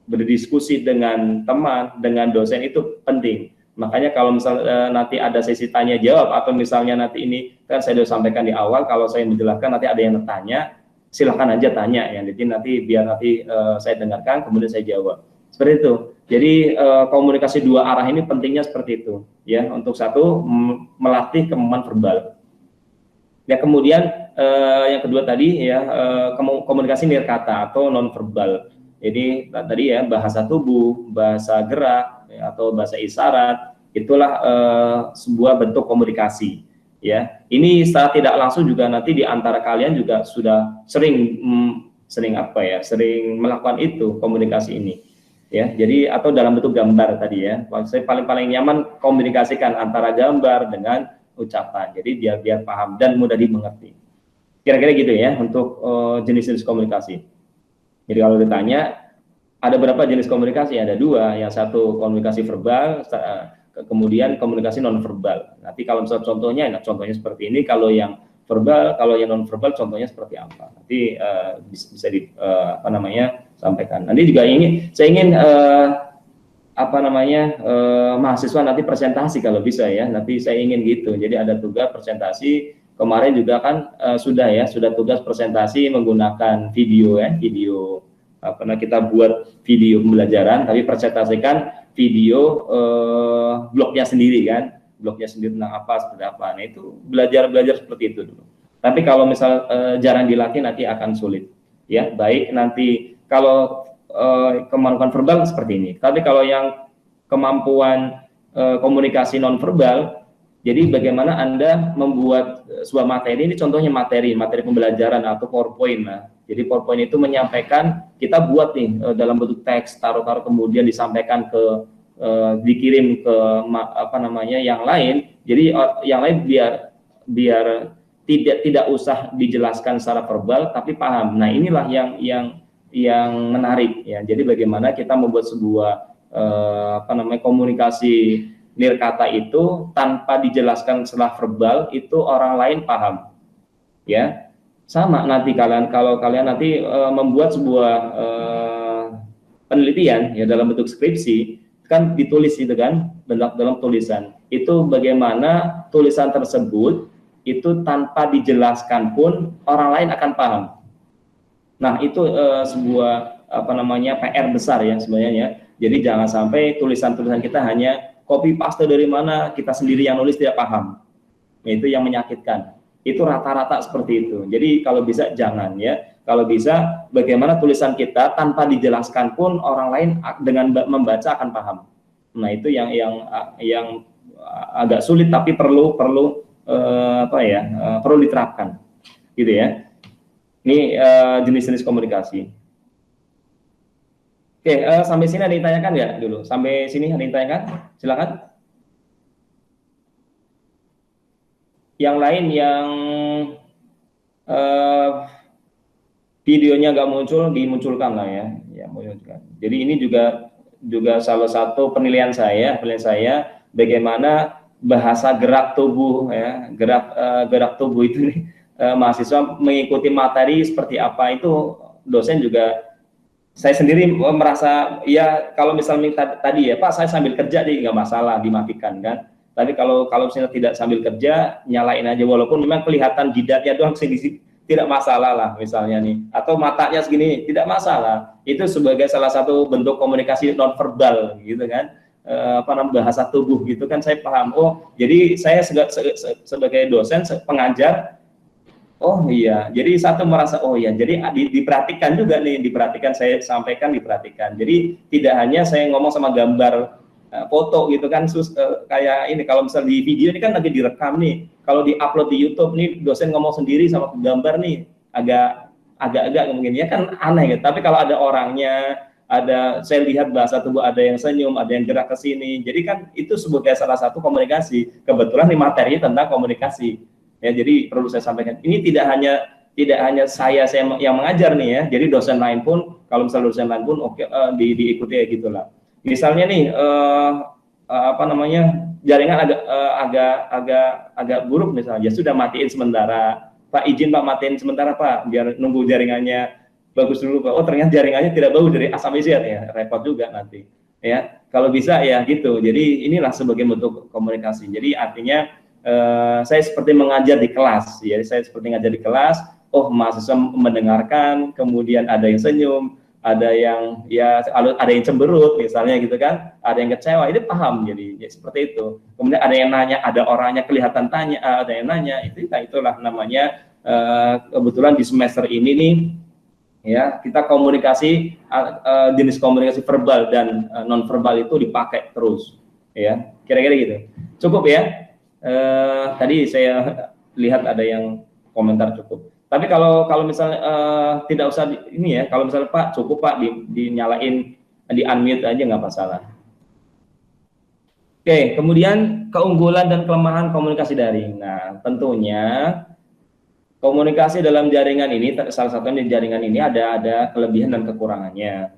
berdiskusi dengan teman, dengan dosen itu penting. Makanya kalau misalnya nanti ada sesi tanya jawab, atau misalnya nanti ini kan saya sudah sampaikan di awal, kalau saya menjelaskan nanti ada yang bertanya, silahkan aja tanya ya. Jadi nanti biar saya dengarkan kemudian saya jawab. Seperti itu. Jadi komunikasi dua arah ini pentingnya seperti itu, ya. Untuk satu melatih kemampuan verbal. Ya, kemudian yang kedua tadi ya komunikasi nirkata atau nonverbal. Jadi tadi ya bahasa tubuh, bahasa gerak ya, atau bahasa isyarat, itulah sebuah bentuk komunikasi. Ya, ini secara tidak langsung juga nanti di antara kalian juga sudah sering sering melakukan itu komunikasi ini. Ya, jadi atau dalam bentuk gambar tadi ya. Saya paling nyaman komunikasikan antara gambar dengan ucapan. Jadi biar paham dan mudah dimengerti. Kira-kira gitu ya untuk jenis-jenis komunikasi. Jadi kalau ditanya ada berapa jenis komunikasi? Ada dua. Yang satu komunikasi verbal, kemudian komunikasi non verbal. Nanti kalau misalnya contohnya seperti ini. Kalau yang verbal, kalau yang non verbal contohnya seperti apa? Nanti bisa sampaikan. Nanti juga saya ingin mahasiswa nanti presentasi kalau bisa ya. Nanti saya ingin gitu. Jadi ada tugas presentasi. Kemarin juga kan sudah tugas presentasi menggunakan video ya, kita buat video pembelajaran, tapi presentasikan video blognya sendiri kan, blognya sendiri tentang apa seperti apa. Nah itu belajar seperti itu dulu. Tapi kalau misal jarang dilatih nanti akan sulit. Ya baik nanti kalau kemampuan verbal seperti ini. Tapi kalau yang kemampuan komunikasi non verbal, jadi bagaimana Anda membuat sebuah materi, ini contohnya materi pembelajaran atau PowerPoint. Nah, jadi PowerPoint itu menyampaikan, kita buat nih dalam bentuk teks, taruh kemudian disampaikan dikirim ke yang lain. Jadi yang lain biar tidak usah dijelaskan secara verbal tapi paham. Nah, inilah yang menarik ya. Jadi bagaimana kita membuat sebuah komunikasi nirkata itu tanpa dijelaskan secara verbal itu orang lain paham. Ya. Sama nanti kalau kalian nanti membuat sebuah penelitian ya dalam bentuk skripsi kan ditulis itu kan dalam tulisan. Itu bagaimana tulisan tersebut itu tanpa dijelaskan pun orang lain akan paham. Nah, itu sebuah PR besar ya sebenarnya. Jadi jangan sampai tulisan-tulisan kita hanya copy paste dari mana, kita sendiri yang nulis tidak paham. Itu yang menyakitkan. Itu rata-rata seperti itu. Jadi kalau bisa jangan ya. Kalau bisa bagaimana tulisan kita tanpa dijelaskan pun orang lain dengan membaca akan paham. Nah, itu yang agak sulit tapi perlu diterapkan. Gitu ya. Ini jenis-jenis komunikasi. Oke, sampai sini ada yang ditanyakan nggak dulu? Sampai sini ada yang ditanyakan? Silakan. Yang lain yang videonya nggak muncul, dimunculkan lah ya. Munculkan. Jadi ini juga salah satu penilaian saya bagaimana bahasa gerak tubuh ya, gerak tubuh itu nih, mahasiswa mengikuti materi seperti apa itu dosen juga. Saya sendiri merasa ya kalau misalnya tadi ya Pak saya sambil kerja nggak masalah dimatikan kan. Tapi kalau misalnya tidak sambil kerja nyalain aja walaupun memang kelihatan jidatnya doang sedikit tidak masalah lah misalnya nih. Atau matanya segini tidak masalah. Itu sebagai salah satu bentuk komunikasi non verbal gitu kan. Bahasa tubuh gitu kan saya paham. Oh jadi saya sebagai dosen pengajar. Oh iya, jadi satu merasa oh iya, jadi diperhatikan juga nih, saya sampaikan diperhatikan. Jadi tidak hanya saya ngomong sama gambar foto gitu kan, kayak ini kalau misal di video ini kan lagi direkam nih, kalau diupload di YouTube nih dosen ngomong sendiri sama gambar nih, agak mungkin ya kan aneh gitu. Tapi kalau ada orangnya, saya lihat bahasa tubuh ada yang senyum, ada yang gerak ke sini, jadi kan itu sebagai salah satu komunikasi. Kebetulan nih materinya tentang komunikasi. Ya, jadi perlu saya sampaikan, ini tidak hanya saya yang mengajar nih ya, jadi dosen lain pun, kalau misalnya dosen lain pun diikuti ya gitulah. Misalnya nih jaringan agak buruk misalnya, ya sudah matiin sementara, Pak izin Pak matiin sementara Pak, biar nunggu jaringannya bagus dulu Pak. Oh ternyata jaringannya tidak bagus dari A sampai Z ya, repot juga nanti. Ya, kalau bisa ya gitu. Jadi inilah sebagai bentuk komunikasi. Jadi artinya saya seperti mengajar di kelas, ya saya seperti mengajar di kelas. Oh mahasiswa mendengarkan, kemudian ada yang senyum, ada yang ya ada yang cemberut misalnya gitu kan, ada yang kecewa, ini paham jadi ya, seperti itu. Kemudian ada yang nanya, ada orangnya kelihatan tanya, ada yang nanya, itulah namanya kebetulan di semester ini nih ya kita komunikasi jenis komunikasi verbal dan non verbal itu dipakai terus ya, kira-kira gitu. Cukup ya. Tadi saya lihat ada yang komentar cukup. Tapi kalau misalnya tidak usah ini ya, kalau misalnya Pak cukup Pak dinyalain, di unmute aja nggak masalah. Oke, kemudian keunggulan dan kelemahan komunikasi daring. Nah, tentunya komunikasi dalam jaringan ini, salah satunya di jaringan ini ada kelebihan dan kekurangannya.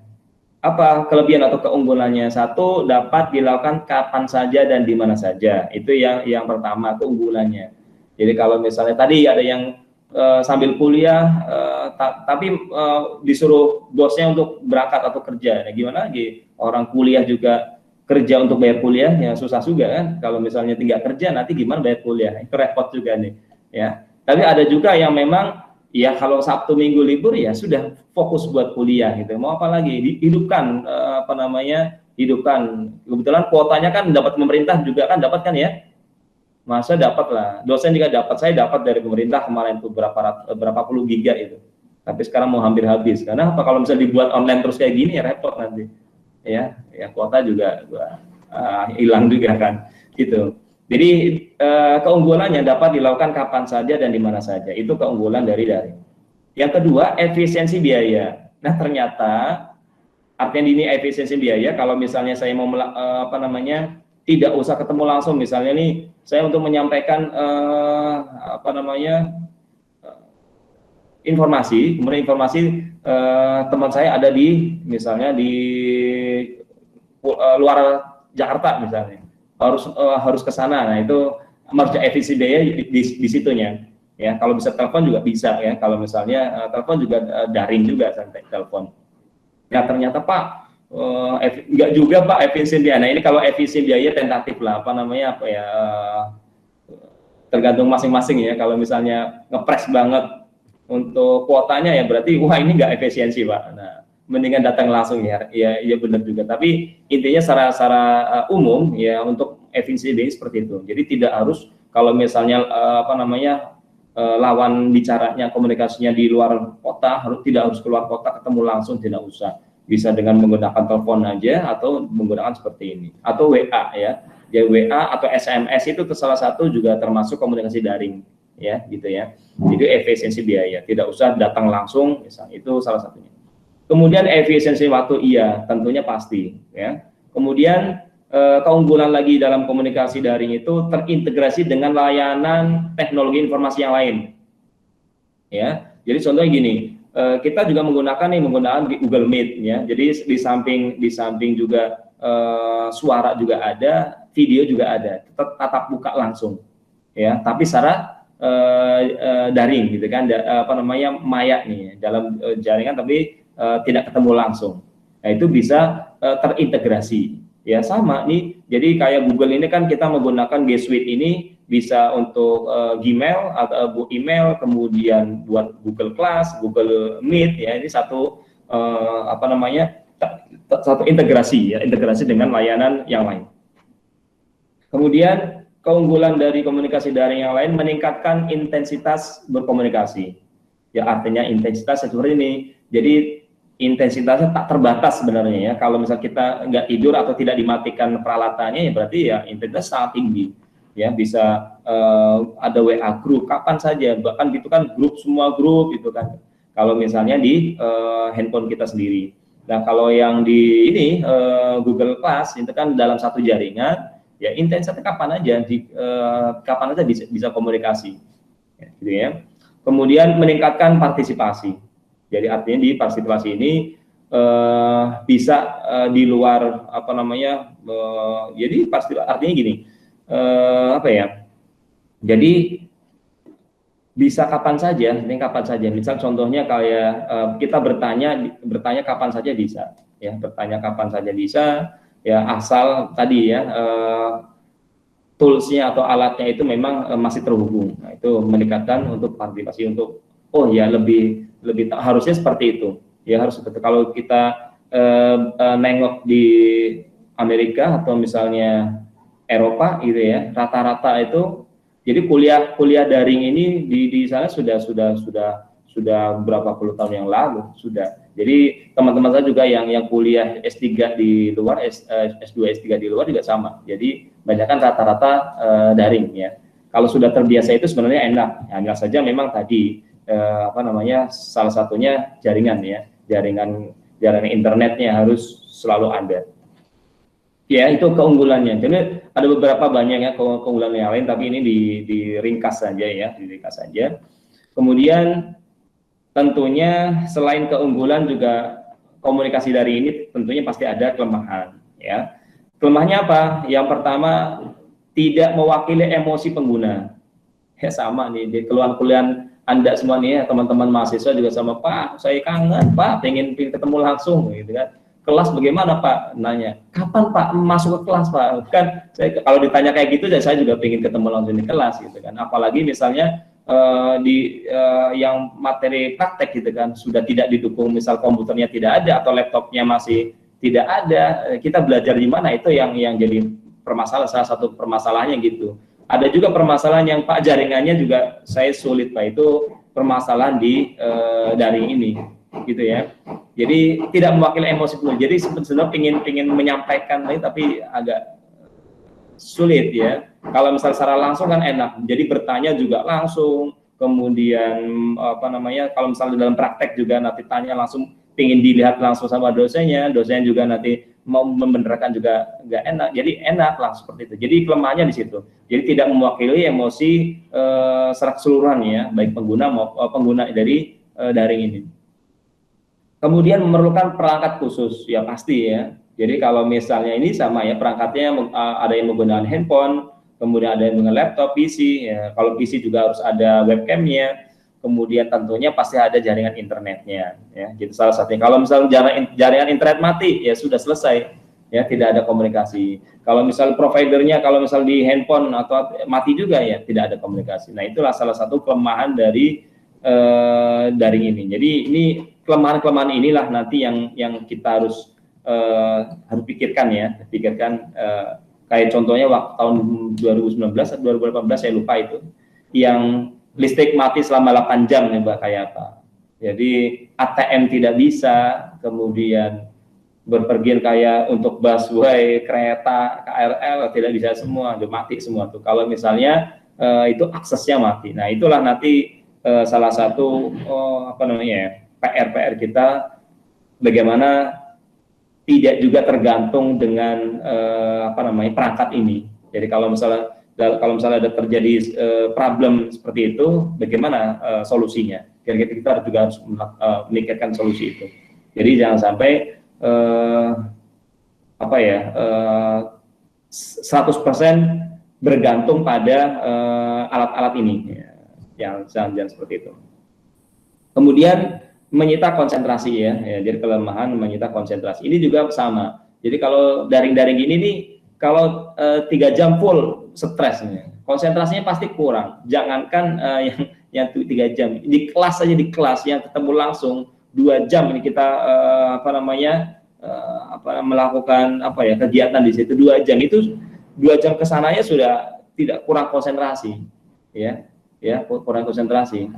Apa kelebihan atau keunggulannya? Satu, dapat dilakukan kapan saja dan di mana saja. Itu yang pertama, keunggulannya. Jadi kalau misalnya tadi ada yang sambil kuliah tapi disuruh bosnya untuk berangkat atau kerja, nah, gimana lagi orang kuliah juga kerja untuk bayar kuliah, ya susah juga kan. Kalau misalnya tidak kerja nanti gimana bayar kuliah, itu repot juga nih ya. Tapi ada juga yang memang ya kalau Sabtu Minggu libur ya sudah fokus buat kuliah gitu, mau apa lagi, hidupkan hidupkan. Kebetulan kuotanya kan dapat pemerintah juga kan, dapat kan ya. Masa dapat lah, dosen juga dapat, saya dapat dari pemerintah kemarin itu berapa puluh giga itu, tapi sekarang mau hampir habis. Karena apa, kalau misalnya dibuat online terus kayak gini ya repot nanti ya kuota juga hilang juga kan gitu. Jadi keunggulannya dapat dilakukan kapan saja dan di mana saja, itu keunggulan dari daring. Yang kedua, efisiensi biaya. Nah ternyata artinya ini efisiensi biaya, kalau misalnya saya mau tidak usah ketemu langsung, misalnya nih saya untuk menyampaikan informasi, kemudian informasi teman saya ada di misalnya di luar Jakarta misalnya, harus ke sana. Nah itu harus efisiensi biaya di situnya ya. Kalau bisa telepon juga bisa ya, kalau misalnya telepon juga daring juga sampai telepon. Nah ternyata Pak enggak juga Pak efisien biaya. Nah ini kalau efisien biaya tentatif lah, tergantung masing-masing ya. Kalau misalnya ngepres banget untuk kuotanya ya berarti wah ini enggak efisiensi Pak. Nah mendingan datang langsung ya benar juga. Tapi intinya secara umum ya untuk efisiensi biaya seperti itu. Jadi tidak harus kalau misalnya lawan bicaranya komunikasinya di luar kota, tidak harus keluar kota ketemu langsung, tidak usah. Bisa dengan menggunakan telepon aja atau menggunakan seperti ini atau WA ya. Ya WA atau SMS itu salah satu juga termasuk komunikasi daring ya gitu ya. Jadi efisiensi biaya, tidak usah datang langsung misalnya, itu salah satunya. Kemudian efisiensi waktu, iya tentunya pasti ya. Kemudian keunggulan lagi dalam komunikasi daring itu terintegrasi dengan layanan teknologi informasi yang lain ya. Jadi contohnya gini, kita juga menggunakan Google Meet ya. Jadi di samping juga suara juga ada, video juga ada, tatap muka langsung ya, tapi secara daring gitu kan, maya nih dalam jaringan tapi tidak ketemu langsung. Nah itu bisa terintegrasi ya, sama nih. Jadi kayak Google ini kan kita menggunakan G Suite ini bisa untuk Gmail atau email, kemudian buat Google Class, Google Meet ya. Ini satu satu integrasi ya, integrasi dengan layanan yang lain. Kemudian keunggulan dari komunikasi daring yang lain, meningkatkan intensitas berkomunikasi. Ya artinya intensitas seperti ini. Jadi intensitasnya tak terbatas sebenarnya ya. Kalau misal kita nggak tidur atau tidak dimatikan peralatannya ya berarti ya intensitas sangat tinggi. Ya bisa ada WA grup kapan saja, bahkan gitu kan, grup semua grup itu kan. Kalau misalnya di handphone kita sendiri. Nah kalau yang di ini Google Class itu kan dalam satu jaringan, ya intensitasnya kapan aja bisa komunikasi, ya, gitu ya. Kemudian meningkatkan partisipasi. Jadi artinya di partisipasi ini bisa di luar jadi pasti artinya gini. Jadi bisa kapan saja, ini kapan saja. Misal contohnya kayak kita bertanya kapan saja bisa, ya bertanya kapan saja bisa, ya asal tadi ya toolsnya atau alatnya itu memang masih terhubung. Nah itu meningkatkan untuk partisipasi untuk oh ya lebih harusnya seperti itu. Ya harus seperti kalau kita nengok di Amerika atau misalnya Eropa gitu ya, rata-rata itu jadi kuliah daring ini di sana sudah berapa puluh tahun yang lalu sudah. Jadi teman-teman saya juga yang kuliah S3 di luar, S2 S3 di luar juga sama. Jadi banyak kan rata-rata daring ya. Kalau sudah terbiasa itu sebenarnya enak. Hanya saja memang tadi salah satunya jaringan ya, jaringan internetnya harus selalu ada. Ya, itu keunggulannya. Jadi ada beberapa banyak ya keunggulan yang lain, tapi ini diringkas saja ya, diringkas saja. Kemudian tentunya selain keunggulan juga komunikasi dari ini tentunya pasti ada kelemahan ya. Kelemahannya apa? Yang pertama, tidak mewakili emosi pengguna. Ya sama nih, di keluhan-keluhan Anda semua nih ya, teman-teman mahasiswa juga sama, Pak, saya kangen, Pak, pengen ketemu langsung gitu kan. Kelas bagaimana Pak? Nanya, kapan Pak masuk ke kelas Pak? Kan saya kalau ditanya kayak gitu, saya juga pengen ketemu langsung di kelas gitu kan. Apalagi misalnya yang materi praktek gitu kan, sudah tidak didukung, misal komputernya tidak ada atau laptopnya masih tidak ada, kita belajar di mana? Itu yang jadi permasalahan, salah satu permasalahannya gitu. Ada juga permasalahan yang Pak jaringannya juga saya sulit Pak, itu permasalahan di daring ini gitu ya. Jadi tidak mewakili emosi penuh. Jadi sebenarnya ingin menyampaikan tapi agak sulit ya. Kalau misal secara langsung kan enak. Jadi bertanya juga langsung. Kemudian kalau misalnya dalam praktek juga nanti tanya langsung, ingin dilihat langsung sama dosennya juga nanti mau membenarkan juga nggak enak. Jadi enak lah seperti itu. Jadi kelemahannya di situ. Jadi tidak mewakili emosi secara keseluruhan ya, baik pengguna dari daring ini. Kemudian memerlukan perangkat khusus, ya pasti ya. Jadi kalau misalnya ini sama ya, perangkatnya ada yang menggunakan handphone, kemudian ada yang menggunakan laptop, PC. Ya. Kalau PC juga harus ada webcamnya, kemudian tentunya pasti ada jaringan internetnya. Ya, gitu salah satunya. Kalau misalnya jaringan internet mati, ya sudah selesai. Ya, tidak ada komunikasi. Kalau misal providernya, kalau misal di handphone atau mati juga ya, tidak ada komunikasi. Nah, itulah salah satu kelemahan dari daring ini. Jadi ini kelemahan-kelemahan inilah nanti yang kita harus pikirkan ya, kayak contohnya waktu tahun 2019 atau 2018 saya lupa itu, yang listrik mati selama 8 jam nih Mbak, kayak apa. Jadi ATM tidak bisa, kemudian berpergian kayak untuk busway, kereta, KRL tidak bisa semua, udah mati semua tuh. Kalau misalnya itu aksesnya mati. Nah, itulah nanti salah satu PR kita, bagaimana tidak juga tergantung dengan perangkat ini. Jadi kalau misalnya ada terjadi problem seperti itu, bagaimana solusinya? Kira-kira kita juga harus memikirkan solusi itu. Jadi jangan sampai 100% bergantung pada alat-alat ini. Yang jangan seperti itu. Kemudian menyita konsentrasi ya, jadi kelemahan menyita konsentrasi. Ini juga sama. Jadi kalau daring-daring ini nih, kalau 3 jam full stres nih, konsentrasinya pasti kurang. Jangankan yang 3 jam di kelas saja, di kelas yang ketemu langsung 2 jam ini kita melakukan kegiatan di situ 2 jam, itu 2 jam kesananya sudah tidak kurang konsentrasi ya kurang konsentrasi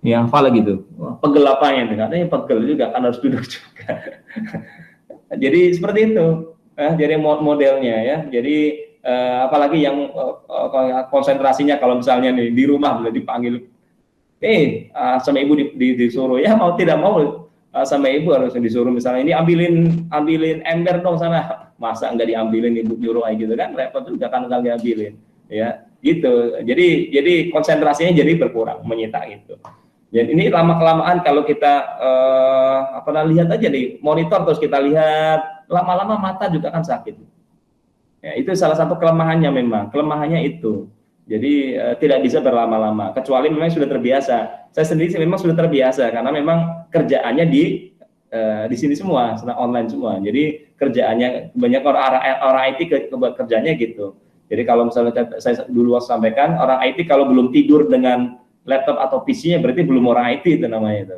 ya, apa lagi tuh pegel apanya, katanya pegel juga kan, harus duduk juga. Jadi seperti itu jadi modelnya ya. Jadi apalagi yang konsentrasinya kalau misalnya nih di rumah boleh dipanggil sama ibu disuruh, ya mau tidak mau sama ibu harus disuruh, misalnya ini ambilin ember dong sana, masa nggak diambilin, ibu nyuruh aja gitu kan, repot juga kan nggak diambilin ya gitu. Jadi konsentrasinya jadi berkurang, menyita gitu. Jadi ini lama-kelamaan kalau kita lihat aja di monitor terus kita lihat, lama-lama mata juga kan sakit ya. Itu salah satu kelemahannya, memang kelemahannya itu. Jadi tidak bisa berlama-lama, kecuali memang sudah terbiasa. Saya sendiri sih memang sudah terbiasa karena memang kerjaannya di sini semua, online semua. Jadi kerjaannya banyak orang IT kerjanya gitu. Jadi kalau misalnya saya dulu sampaikan, orang IT kalau belum tidur dengan laptop atau PC-nya berarti belum orang IT itu namanya itu.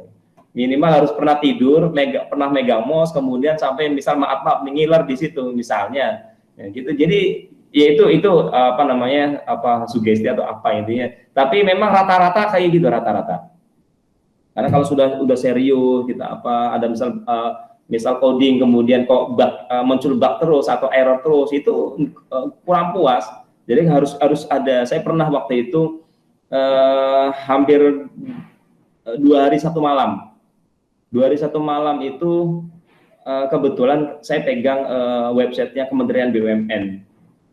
Minimal harus pernah tidur, pernah megang mouse, kemudian sampai misal maaf ngiler di situ misalnya, ya, gitu. Jadi ya itu apa namanya, apa sugesti atau apa intinya. Tapi memang rata-rata kayak gitu rata-rata. Karena kalau udah serius kita apa ada misal coding kemudian kok muncul bug terus atau error terus itu kurang puas. Jadi harus ada. Saya pernah waktu itu hampir 2 hari 1 malam. 2 hari 1 malam itu kebetulan saya pegang websitenya Kementerian BUMN.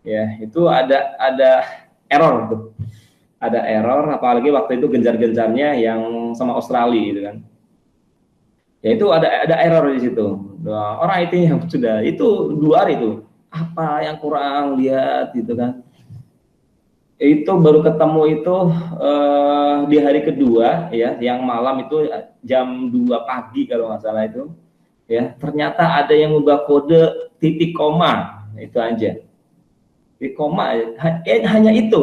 Ya, itu ada error tuh. Ada error, apalagi waktu itu gencar-gencarnya yang sama Australia gitu kan. Ya itu ada error di situ. Nah, orang IT yang sudah itu 2 hari itu apa yang kurang lihat gitu kan. Itu baru ketemu itu di hari kedua ya, yang malam itu jam 2 pagi kalau nggak salah itu. Ya, ternyata ada yang mengubah kode titik koma, itu aja. Titik koma hanya itu.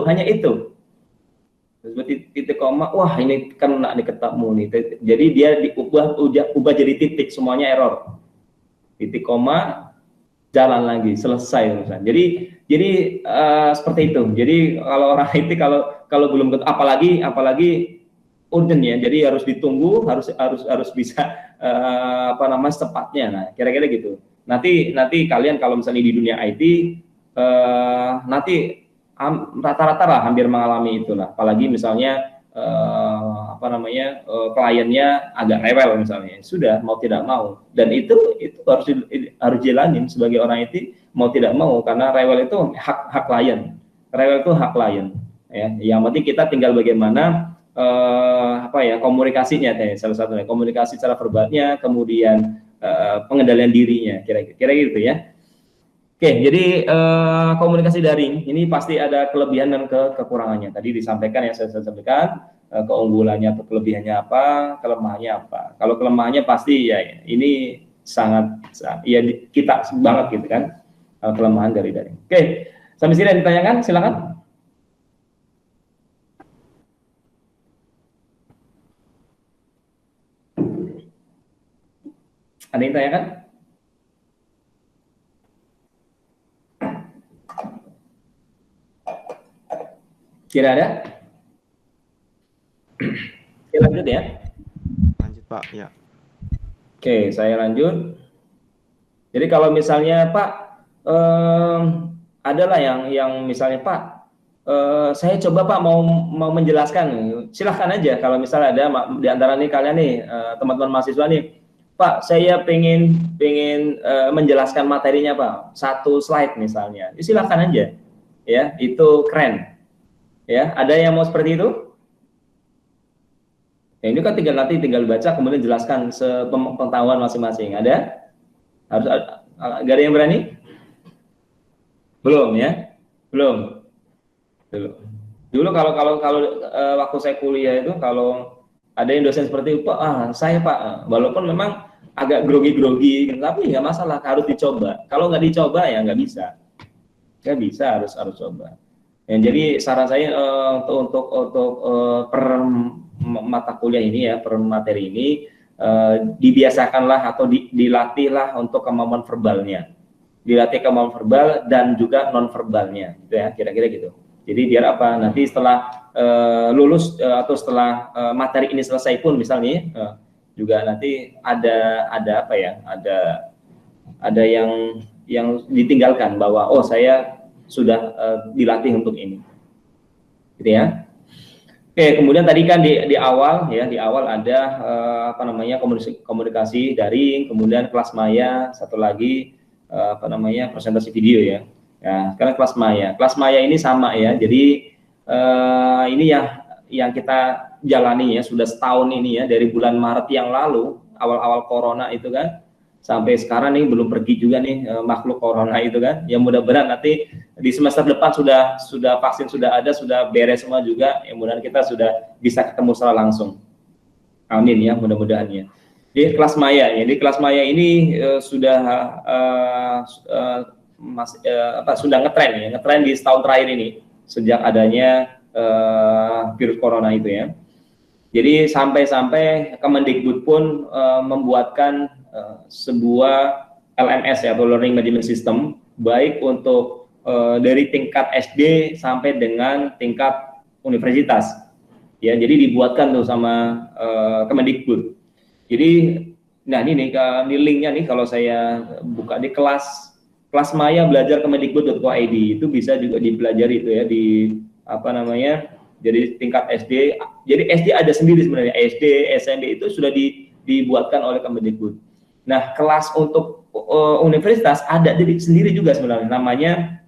Titik koma, wah ini kena nih ketemu nih. Jadi dia ubah jadi titik, semuanya error. Titik koma, jalan lagi, selesai urusan. Jadi seperti itu. Jadi kalau orang IT kalau belum, apalagi urgent ya. Jadi harus ditunggu, harus bisa apa namanya secepatnya. Nah, kira-kira gitu. Nanti kalian kalau misalnya di dunia IT nanti rata-rata lah hampir mengalami itulah. Apalagi misalnya apa namanya kliennya agak rewel misalnya, sudah mau tidak mau, dan itu harus jalanin sebagai orang IT mau tidak mau, karena rewel itu hak klien, ya. Yang penting kita tinggal bagaimana apa ya komunikasinya, salah satunya komunikasi secara verbalnya, kemudian pengendalian dirinya, kira-kira gitu ya. Oke, jadi komunikasi daring ini pasti ada kelebihan dan kekurangannya. Tadi disampaikan ya, saya sampaikan keunggulannya atau kelebihannya apa, kelemahannya apa. Kalau kelemahannya pasti ya ini sangat ya kita banget gitu kan, kelemahan dari daring. Oke, sampai sini ada ditanyakan, silakan. Ada yang tanyakan? Tidak ada? Oke, lanjut ya. Lanjut Pak, ya. Oke, saya lanjut. Jadi kalau misalnya Pak, adalah yang misalnya Pak, saya coba Pak mau menjelaskan, silahkan aja. Kalau misalnya ada di antara nih kalian nih teman-teman mahasiswa nih, Pak, saya pengen menjelaskan materinya Pak, 1 slide misalnya, silahkan aja, ya itu keren. Ya, ada yang mau seperti itu? Ya, ini kan tinggal baca kemudian jelaskan sepengetahuan masing-masing. Ada? Harus gak ada yang berani? Belum ya? Belum. Dulu kalau waktu saya kuliah itu kalau ada yang dosen seperti itu, Pak, saya Pak, walaupun memang agak grogi-grogi, tapi nggak masalah, harus dicoba. Kalau nggak dicoba ya nggak bisa. Nggak bisa, harus coba. Ya, jadi saran saya untuk per mata kuliah ini ya, per materi ini dibiasakanlah atau dilatihlah untuk kemampuan verbalnya, dilatih kemampuan verbal dan juga non verbalnya, gitu ya, kira-kira gitu. Jadi biar apa, nanti setelah lulus atau setelah materi ini selesai pun misalnya juga nanti ada apa ya, ada yang ditinggalkan bahwa oh saya sudah dilatih untuk ini, gitu ya. Oke, kemudian tadi kan di awal ya, ada apa namanya komunikasi daring, kemudian kelas maya, satu lagi apa namanya presentasi video ya. Ya, sekarang kelas maya ini sama ya. Jadi ini yang kita jalani ya sudah setahun ini ya, dari bulan Maret yang lalu, awal-awal corona itu kan, sampai sekarang nih belum pergi juga nih makhluk corona itu kan. Ya mudah-mudahan nanti di semester depan sudah vaksin sudah ada, sudah beres semua juga. Ya mudah-mudahan kita sudah bisa ketemu secara langsung. Amin ya, mudah-mudahan ya. Di kelas maya ya, di kelas maya ini sudah sudah ngetren di setahun terakhir ini sejak adanya virus corona itu ya. Jadi sampai-sampai Kemendikbud pun membuatkan sebuah LMS ya, atau Learning Management System, baik untuk dari tingkat SD sampai dengan tingkat universitas. Ya, jadi dibuatkan tuh sama Kemendikbud. Jadi, nah ini nih linknya nih, kalau saya buka di kelas maya belajar kemendikbud.co.id, itu bisa juga dipelajari itu ya, di apa namanya, jadi tingkat SD. Jadi SD ada sendiri sebenarnya, SD, SMP itu sudah dibuatkan oleh Kemendikbud. Nah, kelas untuk universitas ada sendiri juga sebenarnya, namanya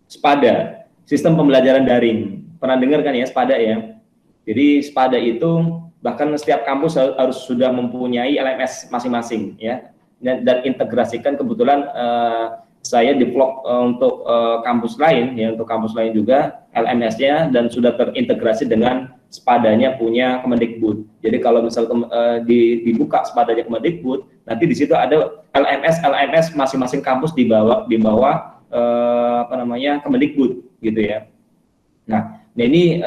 SPADA, Sistem Pembelajaran Daring. Pernah dengar kan ya SPADA ya? Jadi SPADA itu bahkan setiap kampus harus sudah mempunyai LMS masing-masing ya, dan integrasikan. Kebetulan saya develop untuk kampus lain ya, untuk kampus lain juga LMS-nya, dan sudah terintegrasi dengan SPADA-nya punya Kemendikbud. Jadi kalau misal dibuka SPADA-nya Kemendikbud, nanti di situ ada LMS masing-masing kampus di bawah apa namanya, Kemendikbud gitu ya. Nah ini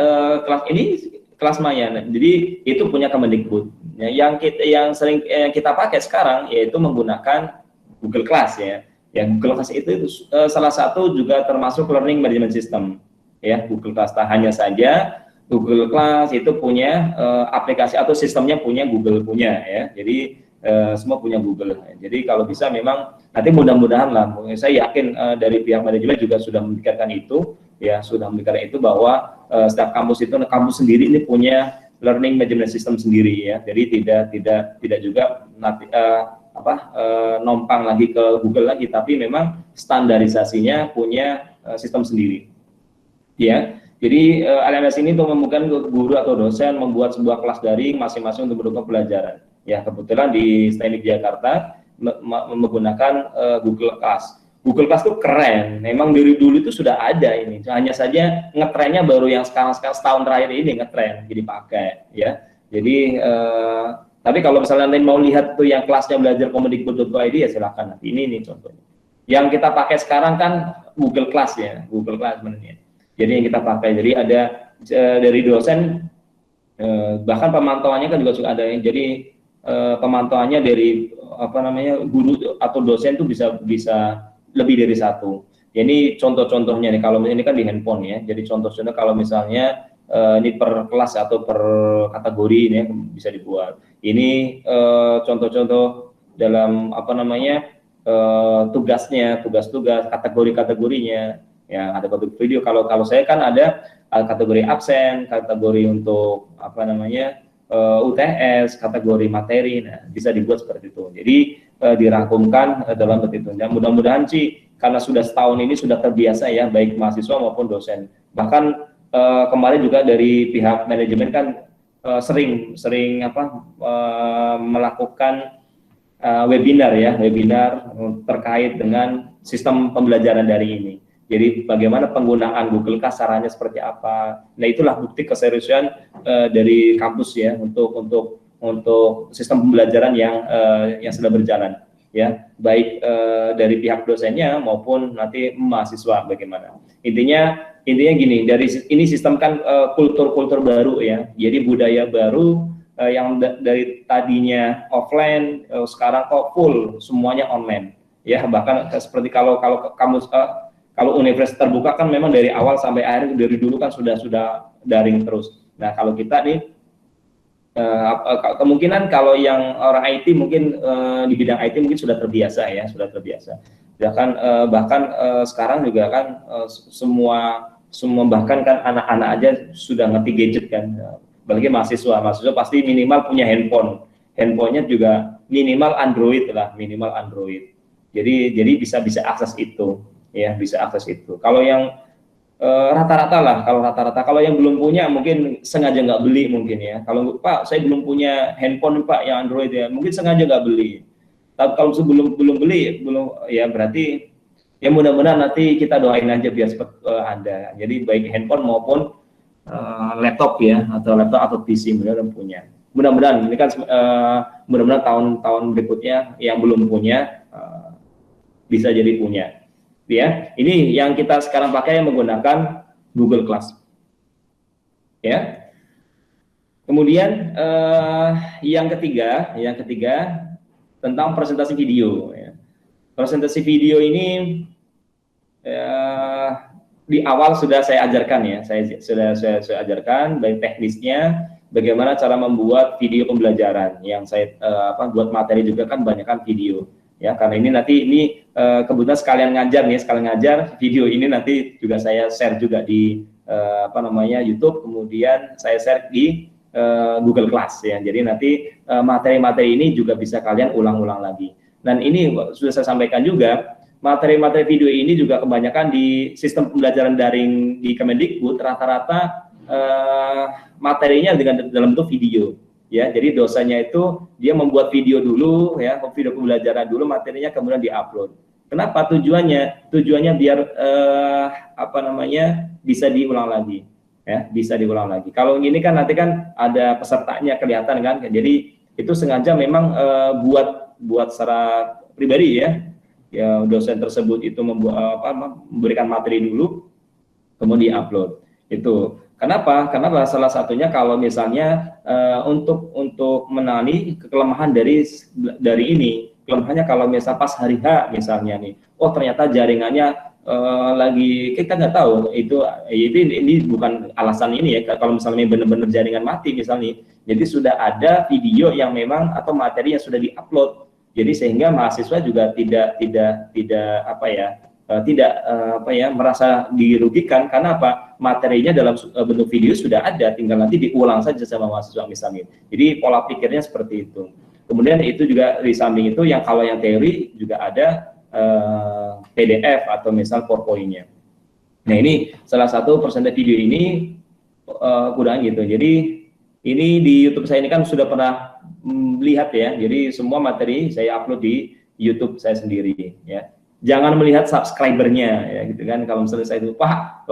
kelas maya. Jadi itu punya Kemendikbud. Ya, yang sering kita pakai sekarang yaitu menggunakan Google Class ya. Ya, Google Class itu salah satu juga termasuk Learning Management System. Ya, Google Class. Hanya saja Google Class itu punya aplikasi atau sistemnya punya Google punya ya. Jadi semua punya Google. Jadi kalau bisa memang nanti mudah-mudahan lah, saya yakin dari pihak manajemen juga sudah memikirkan itu ya, bahwa setiap kampus sendiri ini punya learning management system sendiri ya. Jadi tidak juga nanti nompang lagi ke Google lagi, tapi memang standarisasinya punya sistem sendiri ya. Jadi LMS ini untuk memungkinkan guru atau dosen membuat sebuah kelas daring masing-masing untuk mendukung pelajaran. Ya, kebetulan di Teknik Jakarta menggunakan Google Class. Google Class itu keren, memang dari dulu itu sudah ada ini, hanya saja ngetrennya baru yang sekarang setahun terakhir ini ngetren jadi pakai ya. Jadi tapi kalau misalnya nanti mau lihat tuh yang kelasnya belajar Kemendikbud.co.id ya silakan. Nanti ini nih contohnya. Yang kita pakai sekarang kan Google Class ya, Google Class sebenarnya. Jadi yang kita pakai, jadi ada dari dosen, bahkan pemantauannya kan juga sudah ada yang jadi pemantauannya dari apa namanya, guru atau dosen itu bisa lebih dari satu. Ini contoh-contohnya nih, kalau ini kan di handphone ya. Jadi contoh-contoh kalau misalnya ini per kelas atau per kategori ini ya, bisa dibuat. Ini contoh-contoh dalam apa namanya, tugas-tugas, kategori-kategorinya. Ya, ada kategori video. Kalau saya kan ada kategori absen, kategori untuk apa namanya, UTS, kategori materi. Nah, bisa dibuat seperti itu. Jadi dirangkumkan dalam bentuk itu. Dan mudah-mudahan sih karena sudah setahun ini sudah terbiasa ya, baik mahasiswa maupun dosen. Bahkan kemarin juga dari pihak manajemen kan sering melakukan webinar terkait dengan sistem pembelajaran daring ini. Jadi bagaimana penggunaan Google Class, caranya seperti apa. Nah, itulah bukti keseriusan dari kampus ya untuk sistem pembelajaran yang sudah berjalan ya, baik dari pihak dosennya maupun nanti mahasiswa bagaimana. Intinya gini, dari ini sistem kan kultur baru ya. Jadi budaya baru yang dari tadinya offline sekarang kok full semuanya online ya. Bahkan seperti kalau kamu kalau universitas terbuka kan memang dari awal sampai akhir, dari dulu kan sudah daring terus. Nah, kalau kita nih kemungkinan kalau yang orang IT mungkin di bidang IT mungkin sudah terbiasa. Bahkan sekarang juga kan semua bahkan kan anak-anak aja sudah ngerti gadget kan. Apalagi mahasiswa pasti minimal punya handphonenya juga minimal Android. Jadi bisa akses itu ya, Kalau yang rata-rata kalau yang belum punya mungkin sengaja nggak beli mungkin ya. Kalau Pak saya belum punya handphone Pak yang Android ya, mungkin sengaja nggak beli. Tapi kalau belum beli ya, berarti ya mudah-mudahan nanti kita doain aja biar cepat ada. Jadi baik handphone maupun laptop ya, atau PC mudah-mudahan punya. Mudah-mudahan ini kan mudah-mudahan tahun-tahun berikutnya yang belum punya bisa jadi punya. Ya, ini yang kita sekarang pakai yang menggunakan Google Class. Ya. Kemudian yang ketiga tentang presentasi video. Ya. Presentasi video ini di awal sudah saya ajarkan ya, saya ajarkan baik teknisnya, bagaimana cara membuat video pembelajaran. Yang saya buat materi juga kan banyak kan video ya, karena ini nanti kebetulan sekalian ngajar video ini nanti juga saya share juga di YouTube, kemudian saya share di Google Class ya. Jadi nanti materi-materi ini juga bisa kalian ulang-ulang lagi. Dan ini sudah saya sampaikan juga, materi-materi video ini juga kebanyakan di sistem pembelajaran daring di Kemendikbud rata-rata materinya dalam bentuk video ya. Jadi dosanya itu dia membuat video dulu ya, video pembelajaran dulu, materinya kemudian diupload. Kenapa? Tujuannya biar bisa diulang lagi ya, bisa diulang lagi. Kalau ini kan nanti kan ada pesertanya kelihatan kan. Jadi itu sengaja memang buat secara pribadi ya, dosen tersebut itu memberikan materi dulu kemudian diupload. Itu kenapa salah satunya kalau misalnya untuk menangani kelemahan dari ini, kelemahannya kalau misal pas hari H misalnya nih, oh ternyata jaringannya lagi, kita nggak tahu ini bukan alasan ini ya, kalau misalnya benar-benar jaringan mati misalnya, jadi sudah ada video yang memang atau materi yang sudah diupload. Jadi sehingga mahasiswa juga tidak merasa dirugikan, karena apa? Materinya dalam bentuk video sudah ada, tinggal nanti diulang saja sama mahasiswa misalnya. Jadi pola pikirnya seperti itu. Kemudian itu juga di samping itu yang kalau yang teori juga ada PDF atau misal PowerPoint-nya. Nah ini salah satu presentasi video ini kurang gitu. Jadi ini di YouTube saya ini kan sudah pernah lihat ya, jadi semua materi saya upload di YouTube saya sendiri ya. Jangan melihat subscribernya ya gitu kan. Kalau misalnya saya itu wah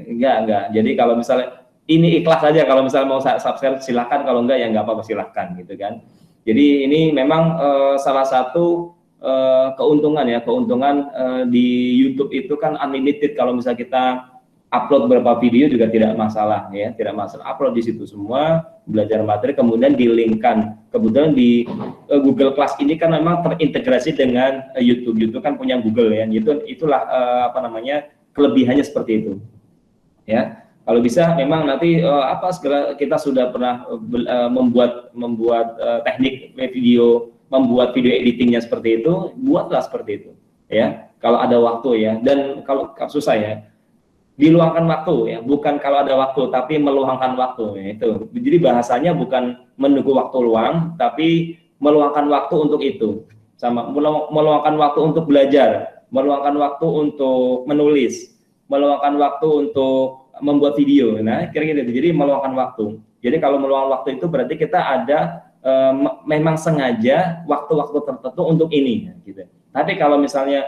enggak. Jadi kalau misalnya ini ikhlas saja, kalau misalnya mau subscribe silahkan, kalau enggak ya enggak apa-apa silahkan gitu kan. Jadi ini memang salah satu keuntungan di YouTube itu kan unlimited. Kalau misalnya kita upload beberapa video juga tidak masalah ya, tidak masalah, upload di situ semua, belajar materi kemudian di-linkkan. Kemudian di Google Class ini kan memang terintegrasi dengan YouTube. YouTube kan punya Google ya. Itulah kelebihannya seperti itu. Ya. Kalau bisa memang nanti segala kita sudah pernah membuat teknik video, membuat video editingnya seperti itu, buatlah seperti itu ya. Kalau ada waktu ya, dan kalau susah ya, diluangkan waktu ya, bukan kalau ada waktu tapi meluangkan waktu ya, itu. Jadi bahasanya bukan menunggu waktu luang tapi meluangkan waktu untuk itu, sama meluangkan waktu untuk belajar, meluangkan waktu untuk menulis, meluangkan waktu untuk membuat video. Nah kira-kira gitu. Jadi meluangkan waktu. Jadi kalau meluangkan waktu itu berarti kita ada memang sengaja waktu-waktu tertentu untuk ini gitu. Tapi kalau misalnya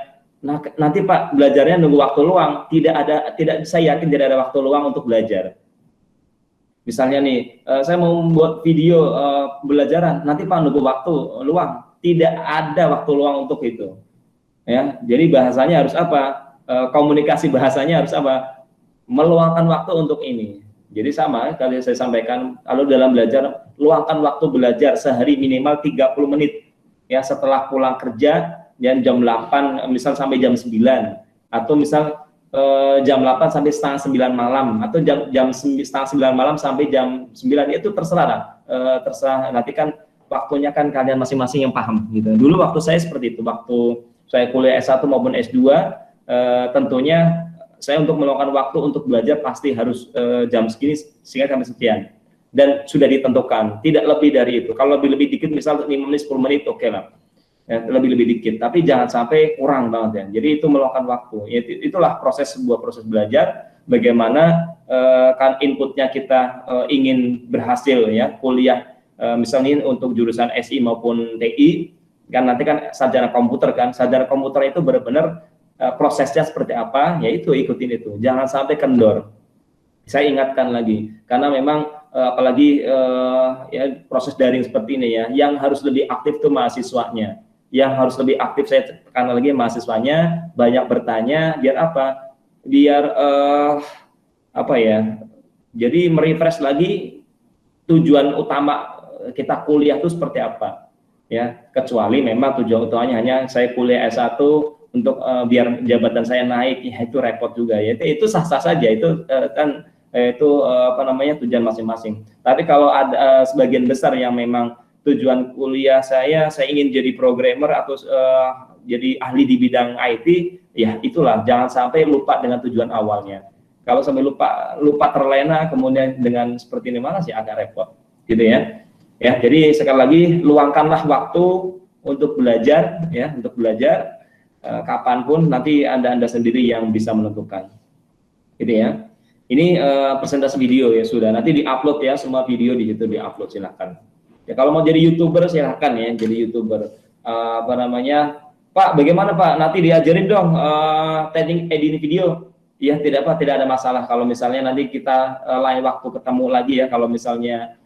nanti Pak belajarnya nunggu waktu luang, saya yakin tidak ada waktu luang untuk belajar. Misalnya nih, saya mau membuat video pembelajaran, nanti Pak nunggu waktu luang, tidak ada waktu luang untuk itu. Ya, jadi bahasanya harus apa? Komunikasi bahasanya harus apa? Meluangkan waktu untuk ini. Jadi sama, kali saya sampaikan, kalau dalam belajar, luangkan waktu belajar sehari minimal 30 menit. Ya, setelah pulang kerja, dan jam 8 misal sampai jam 9, atau misal jam 8 sampai setengah 9 malam, atau jam setengah 9 malam sampai jam 9, itu terserah terserah, nanti kan waktunya kan kalian masing-masing yang paham gitu. Dulu waktu saya seperti itu, waktu saya kuliah S1 maupun S2 tentunya saya untuk meluangkan waktu untuk belajar pasti harus jam segini sehingga sampai sekian, dan sudah ditentukan, tidak lebih dari itu. Kalau lebih dikit misal 5 menit 10 menit oke lah ya, lebih dikit, tapi jangan sampai kurang banget ya. Jadi itu meluangkan waktu. Itulah sebuah proses belajar. Bagaimana kan inputnya kita ingin berhasil ya, kuliah misalnya untuk jurusan SI maupun TI, kan nanti kan sarjana komputer kan. Sarjana komputer itu benar-benar prosesnya seperti apa, ya itu ikutin itu. Jangan sampai kendor. Saya ingatkan lagi, karena memang apalagi ya proses daring seperti ini ya, yang harus lebih aktif tuh mahasiswanya. Yang harus lebih aktif, saya tekan lagi, mahasiswanya banyak bertanya, biar apa? Biar jadi merefresh lagi tujuan utama kita kuliah itu seperti apa, ya, kecuali memang tujuan utamanya hanya saya kuliah S1 untuk biar jabatan saya naik, ya itu repot juga ya. Itu sah-sah saja, itu kan apa namanya, tujuan masing-masing. Tapi kalau ada sebagian besar yang memang tujuan kuliah saya ingin jadi programmer atau jadi ahli di bidang IT, ya itulah, jangan sampai lupa dengan tujuan awalnya. Kalau sampai lupa terlena kemudian dengan seperti ini malah sih agak repot, gitu ya. Ya, jadi sekali lagi luangkanlah waktu untuk belajar, ya, untuk belajar. Kapanpun nanti anda sendiri yang bisa menentukan, gitu ya. Ini presentasi video ya, sudah nanti diupload ya, semua video di situ diupload, silahkan ya. Kalau mau jadi YouTuber silahkan ya, jadi YouTuber. Apa namanya, Pak, bagaimana Pak, nanti diajarin dong editing video. Ya, tidak ada masalah kalau misalnya nanti kita lain waktu ketemu lagi ya, kalau misalnya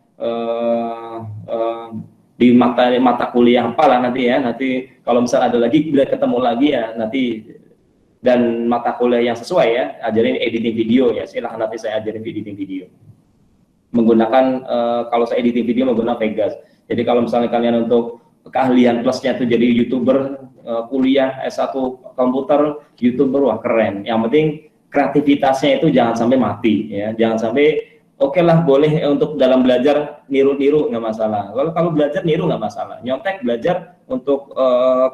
di mata kuliah apalah nanti ya, nanti kalau misal ada lagi bila ketemu lagi ya nanti, dan mata kuliah yang sesuai ya, ajarin editing video ya, silahkan nanti saya ajarin editing video menggunakan kalau saya editing video menggunakan Vegas. Jadi kalau misalnya kalian untuk keahlian plusnya itu jadi YouTuber, kuliah S1 komputer, YouTuber, wah keren. Yang penting kreativitasnya itu jangan sampai mati ya, jangan sampai. Oke lah, boleh untuk dalam belajar niru-niru nggak masalah. Kalau belajar niru nggak masalah. Nyontek belajar untuk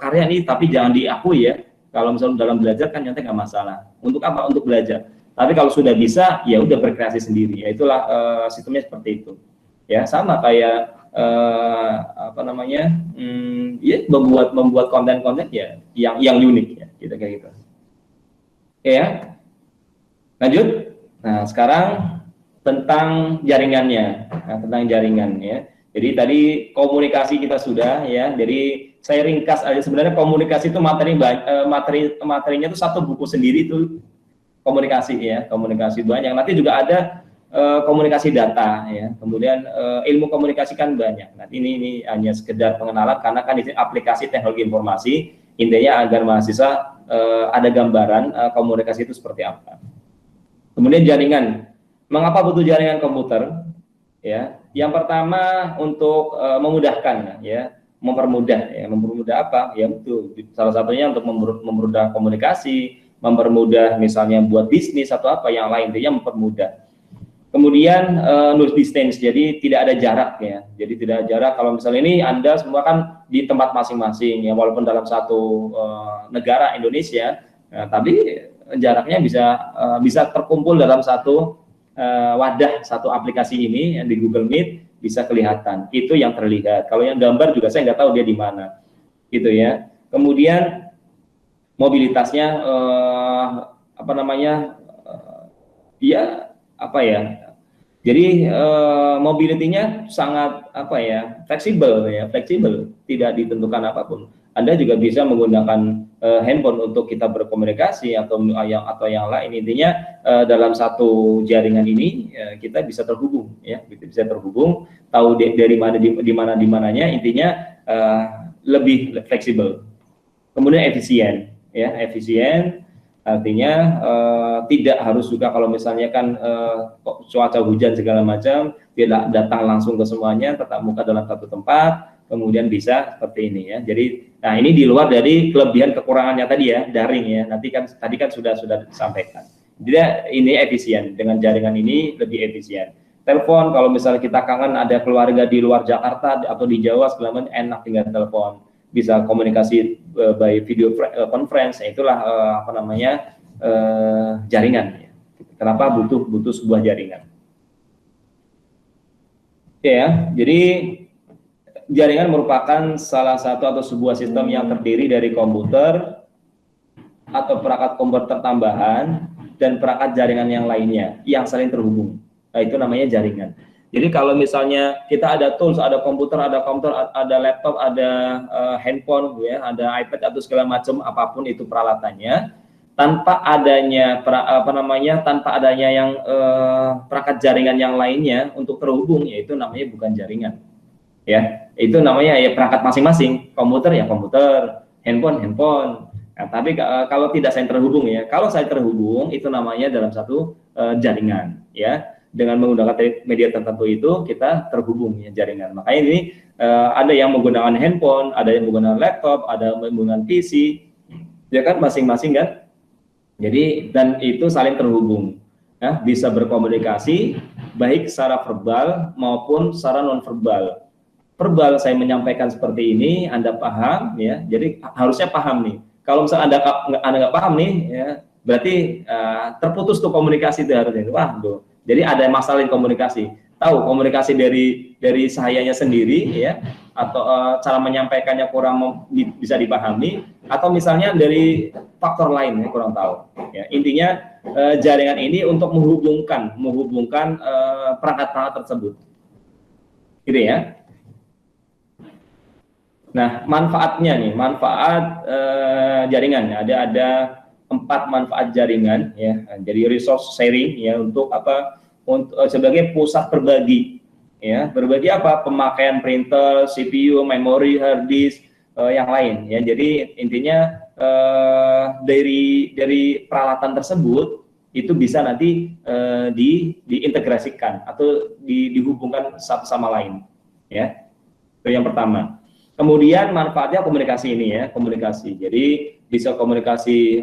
karya ini, tapi jangan diakui ya. Kalau misalnya dalam belajar kan nyontek nggak masalah. Untuk apa? Untuk belajar. Tapi kalau sudah bisa, ya udah berkreasi sendiri. Ya itulah sistemnya seperti itu. Ya sama kayak apa namanya, ya membuat konten-konten ya yang unik ya, gitu kayak gitu. Oke ya, lanjut. Nah sekarang tentang jaringannya, tentang jaringan ya. Jadi tadi komunikasi kita sudah ya. Jadi saya ringkas aja, sebenarnya komunikasi itu materinya itu satu buku sendiri itu komunikasi ya, komunikasi banyak. Nanti juga ada komunikasi data ya. Kemudian ilmu komunikasi kan banyak. Nah ini hanya sekedar pengenalan karena kan ini aplikasi teknologi informasi. Intinya agar mahasiswa ada gambaran komunikasi itu seperti apa. Kemudian jaringan. Mengapa butuh jaringan komputer? Ya, yang pertama untuk memudahkan, ya, mempermudah apa? Ya betul. Salah satunya untuk mempermudah komunikasi, mempermudah misalnya buat bisnis atau apa yang lain, dia mempermudah. Kemudian no distance, jadi tidak ada jarak ya. Jadi tidak ada jarak. Kalau misalnya ini Anda semua kan di tempat masing-masing ya, walaupun dalam satu negara Indonesia, tapi jaraknya bisa terkumpul dalam satu wadah, satu aplikasi ini yang di Google Meet bisa kelihatan. Itu yang terlihat. Kalau yang gambar juga saya nggak tahu dia di mana, gitu ya. Kemudian mobilitasnya apa namanya, dia apa ya? Jadi mobility-nya sangat apa ya, fleksibel ya, fleksibel, tidak ditentukan apapun. Anda juga bisa menggunakan handphone untuk kita berkomunikasi atau yang lain. Intinya dalam satu jaringan ini kita bisa terhubung ya, bisa terhubung, tahu dari mana di mananya. Intinya lebih fleksibel. Kemudian efisien ya, efisien artinya tidak harus juga kalau misalnya kan cuaca hujan segala macam, tidak datang langsung ke semuanya, tetap muka dalam satu tempat. Kemudian bisa seperti ini ya. Jadi, nah ini di luar dari kelebihan kekurangannya tadi ya, daring ya. Tadi kan sudah disampaikan. Jadi ini efisien, dengan jaringan ini lebih efisien. Telepon kalau misalnya kita kangen ada keluarga di luar Jakarta atau di Jawa segala macam, enak tinggal telepon. Bisa komunikasi by video conference, itulah apa namanya jaringan. Ya. Kenapa butuh sebuah jaringan? Ya, jadi jaringan merupakan salah satu atau sebuah sistem yang terdiri dari komputer atau perangkat komputer tambahan dan perangkat jaringan yang lainnya yang saling terhubung. Nah, itu namanya jaringan. Jadi kalau misalnya kita ada tools, ada komputer, ada laptop, ada handphone, ya, ada iPad atau segala macam apapun itu peralatannya, tanpa adanya tanpa adanya yang perangkat jaringan yang lainnya untuk terhubung, yaitu namanya bukan jaringan. Ya, itu namanya ya perangkat masing-masing, komputer ya komputer, handphone. Nah, tapi kalau tidak saling terhubung ya, kalau saling terhubung itu namanya dalam satu jaringan ya. dengan menggunakan media tertentu itu kita terhubung ya jaringan. Makanya ini ada yang menggunakan handphone, ada yang menggunakan laptop, ada yang menggunakan PC, ya kan masing-masing kan. Jadi dan itu saling terhubung, ya, bisa berkomunikasi baik secara verbal maupun secara non verbal. Verbal saya menyampaikan seperti ini, Anda paham, ya. Jadi harusnya paham nih. Kalau misalnya Anda nggak paham nih, ya, berarti terputus tuh komunikasi itu harusnya. Wah, tuh. Jadi ada masalah di komunikasi. Tahu komunikasi dari sayanya sendiri, ya, atau cara menyampaikannya kurang bisa dipahami, atau misalnya dari faktor lain, ya, kurang tahu. Ya, intinya jaringan ini untuk menghubungkan perangkat-perangkat tersebut, gitu ya. Nah, manfaatnya nih, manfaat jaringan ada 4 manfaat jaringan ya. Jadi resource sharing ya untuk apa? Untuk sebagai pusat berbagi ya. Berbagi apa? Pemakaian printer, CPU, memori, hard disk, yang lain ya. Jadi intinya dari peralatan tersebut itu bisa nanti diintegrasikan atau dihubungkan satu sama lain ya. Itu yang pertama. Kemudian manfaatnya komunikasi ini ya, komunikasi. Jadi bisa komunikasi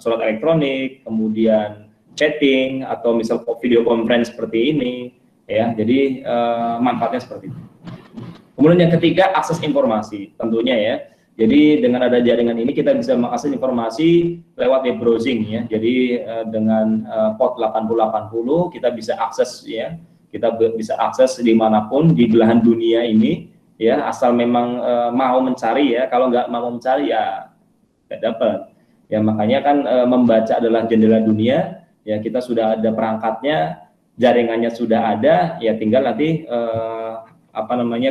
surat elektronik, kemudian chatting atau misal video conference seperti ini ya. Jadi manfaatnya seperti itu. Kemudian yang ketiga, akses informasi tentunya ya. Jadi dengan ada jaringan ini kita bisa mengakses informasi lewat web browsing ya. Jadi dengan port 8080 kita bisa akses ya. Kita bisa akses dimanapun di belahan dunia ini. Ya, asal memang mau mencari ya. Kalau nggak mau mencari ya nggak dapat. Ya makanya kan membaca adalah jendela dunia. Ya kita sudah ada perangkatnya, jaringannya sudah ada. Ya tinggal nanti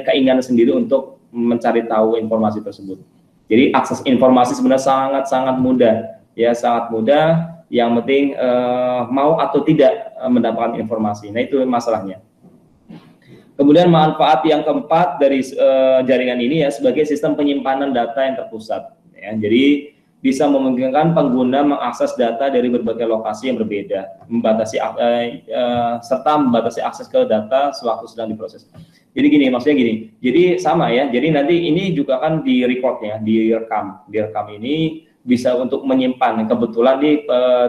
keinginan sendiri untuk mencari tahu informasi tersebut. Jadi akses informasi sebenarnya sangat mudah. Ya sangat mudah. Yang penting mau atau tidak mendapatkan informasi. Nah itu masalahnya. Kemudian manfaat yang keempat dari jaringan ini ya sebagai sistem penyimpanan data yang terpusat. Ya, jadi bisa memungkinkan pengguna mengakses data dari berbagai lokasi yang berbeda, serta membatasi akses ke data sewaktu sedang diproses. Jadi gini, maksudnya gini. Jadi sama ya. Jadi nanti ini juga kan direcord ya, direkam. Direkam ini bisa untuk menyimpan. Kebetulan di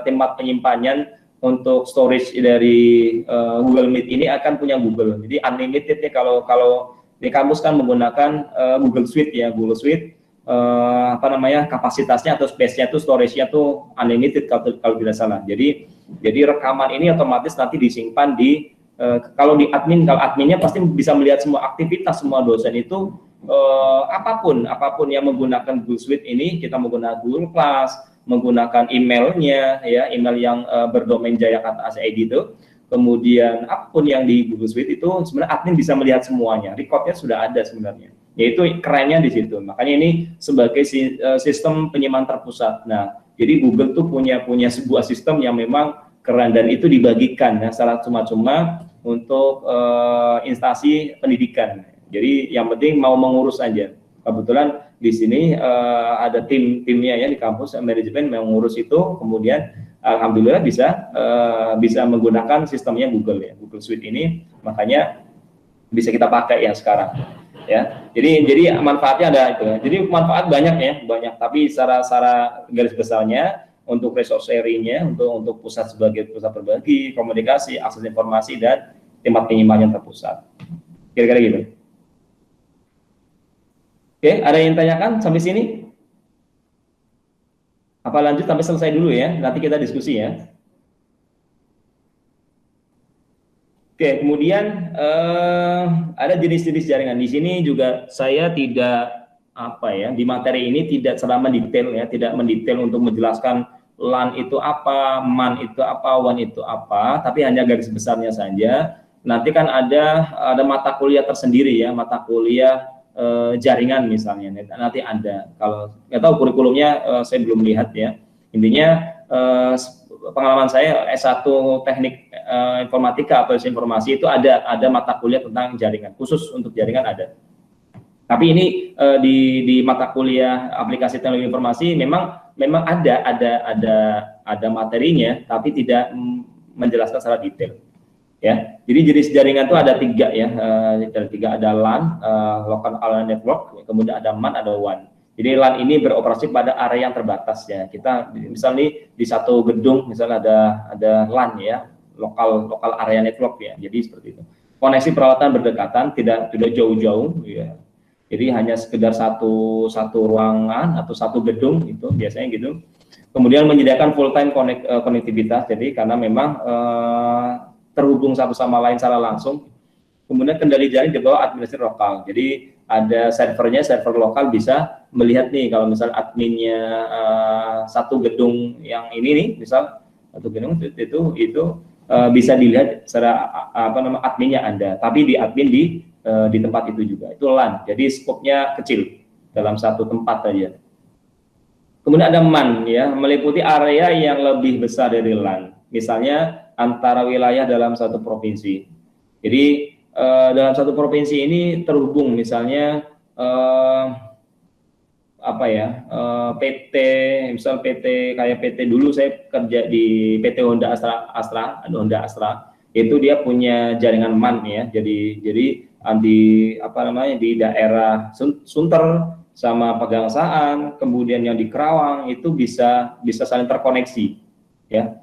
tempat penyimpanan untuk storage dari Google Meet ini akan punya Google. Jadi unlimited ya kalau di kampus kan menggunakan Google Suite ya, Google Suite kapasitasnya atau space-nya tuh storage-nya tuh unlimited kalau tidak salah. Jadi rekaman ini otomatis nanti disimpan di kalau adminnya pasti bisa melihat semua aktivitas semua dosen itu apapun yang menggunakan Google Suite ini, kita menggunakan Google Class, menggunakan emailnya ya, email yang berdomain Jayakarta.ac.id itu, kemudian apapun yang di Google Suite itu sebenarnya admin bisa melihat semuanya, recordnya sudah ada sebenarnya, yaitu kerennya di situ. Makanya ini sebagai sistem penyimpanan terpusat. Nah jadi Google tuh punya sebuah sistem yang memang keren dan itu dibagikan ya secara cuma-cuma untuk instansi pendidikan. Jadi yang penting mau mengurus aja. Kebetulan di sini ada timnya ya di kampus manajemen mengurus itu, kemudian alhamdulillah bisa menggunakan sistemnya Google ya, Google Suite ini, makanya bisa kita pakai ya sekarang ya. Jadi manfaatnya ada itu. Jadi manfaat banyak ya, banyak, tapi secara garis besarnya untuk resource sharing-nya, untuk pusat sebagai pusat berbagi, komunikasi, akses informasi dan tempat penyimpanan terpusat. Kira-kira gitu. Oke, ada yang tanyakan sampai sini? Apa lanjut sampai selesai dulu ya? Nanti kita diskusi ya. Oke, kemudian ada jenis-jenis jaringan. Di sini juga saya tidak di materi ini tidak secara mendetail ya, tidak mendetail untuk menjelaskan LAN itu apa, MAN itu apa, WAN itu apa, tapi hanya garis besarnya saja. Nanti kan ada mata kuliah tersendiri ya, mata kuliah jaringan misalnya, nanti ada. Kalau nggak tahu kurikulumnya saya belum lihat ya. Intinya pengalaman saya S1 teknik informatika atau informasi itu ada mata kuliah tentang jaringan, khusus untuk jaringan ada. Tapi ini di mata kuliah aplikasi teknologi informasi memang ada materinya, tapi tidak menjelaskan secara detail. ya. Jadi jenis jaringan itu ada 3 ya, ada 3, ada LAN, Local Area Network, kemudian ada MAN, ada WAN. Jadi LAN ini beroperasi pada area yang terbatas ya. Kita misalnya di satu gedung misalnya ada LAN ya, Local Area Network ya. Jadi seperti itu. Koneksi peralatan berdekatan, tidak jauh-jauh ya. Jadi hanya sekedar satu ruangan atau satu gedung itu biasanya gitu. Kemudian menyediakan full time konektivitas. Jadi karena memang terhubung satu sama lain secara langsung. Kemudian kendali jaring di bawah administrasi lokal. Jadi ada server lokal bisa melihat nih kalau misal adminnya satu gedung yang ini nih, misal satu gedung itu bisa dilihat secara adminnya Anda, tapi di admin di tempat itu juga. Itu LAN. Jadi skopnya kecil dalam satu tempat saja. Kemudian ada MAN ya, meliputi area yang lebih besar dari LAN. Misalnya antara wilayah dalam satu provinsi. Jadi dalam satu provinsi ini terhubung misalnya PT, misal PT kayak PT dulu saya kerja di PT Honda Astra, itu dia punya jaringan MAN ya. Jadi di daerah Sunter sama Pegangsaan, kemudian yang di Kerawang itu bisa saling terkoneksi ya,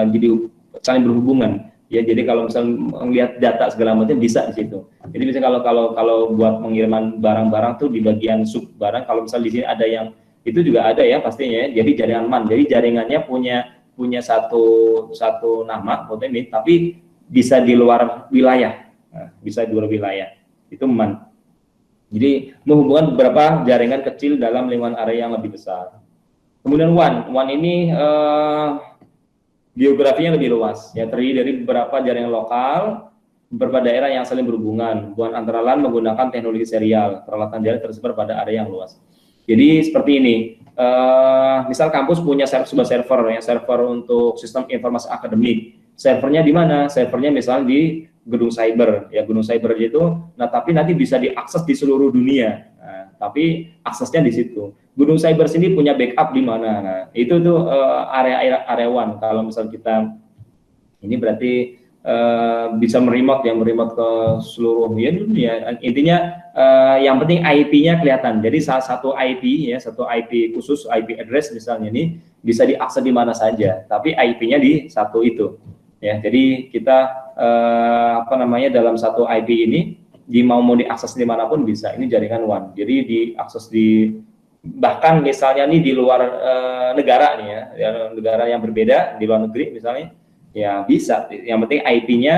jadi saling berhubungan. Ya, jadi kalau misalnya melihat data segala macam bisa di situ. Jadi bisa kalau buat pengiriman barang-barang tuh di bagian sub barang, kalau misalnya di sini ada yang itu juga ada ya pastinya. Jadi jaringan MAN. Jadi jaringannya punya satu nama ini, tapi bisa di luar wilayah. Nah, bisa di luar wilayah. Itu MAN. Jadi menghubungkan beberapa jaringan kecil dalam lingkungan area yang lebih besar. Kemudian WAN. WAN ini geografinya lebih luas, ya, terdiri dari beberapa jaringan lokal, beberapa daerah yang saling berhubungan. Hubungan antara LAN menggunakan teknologi serial, peralatan jaringan tersebar pada area yang luas. Jadi seperti ini, misal kampus punya sebuah server untuk sistem informasi akademik. Servernya di mana? Servernya misalnya di gedung cyber, ya gedung cyber itu. Nah, tapi nanti bisa diakses di seluruh dunia. Nah, tapi aksesnya di situ. Gedung cyber sini punya backup di mana? Nah, itu tuh area WAN. Kalau misal kita ini berarti bisa meremote ke seluruh dunia. Intinya yang penting IP-nya kelihatan. Jadi salah satu IP ya, satu IP khusus, IP address misalnya ini bisa diakses di mana saja, tapi IP-nya di satu itu. Ya, jadi kita dalam satu IP ini mau diakses dimanapun bisa. Ini jaringan WAN. Jadi diakses bahkan misalnya nih di luar negara nih ya, negara yang berbeda di luar negeri misalnya, ya bisa. Yang penting IP-nya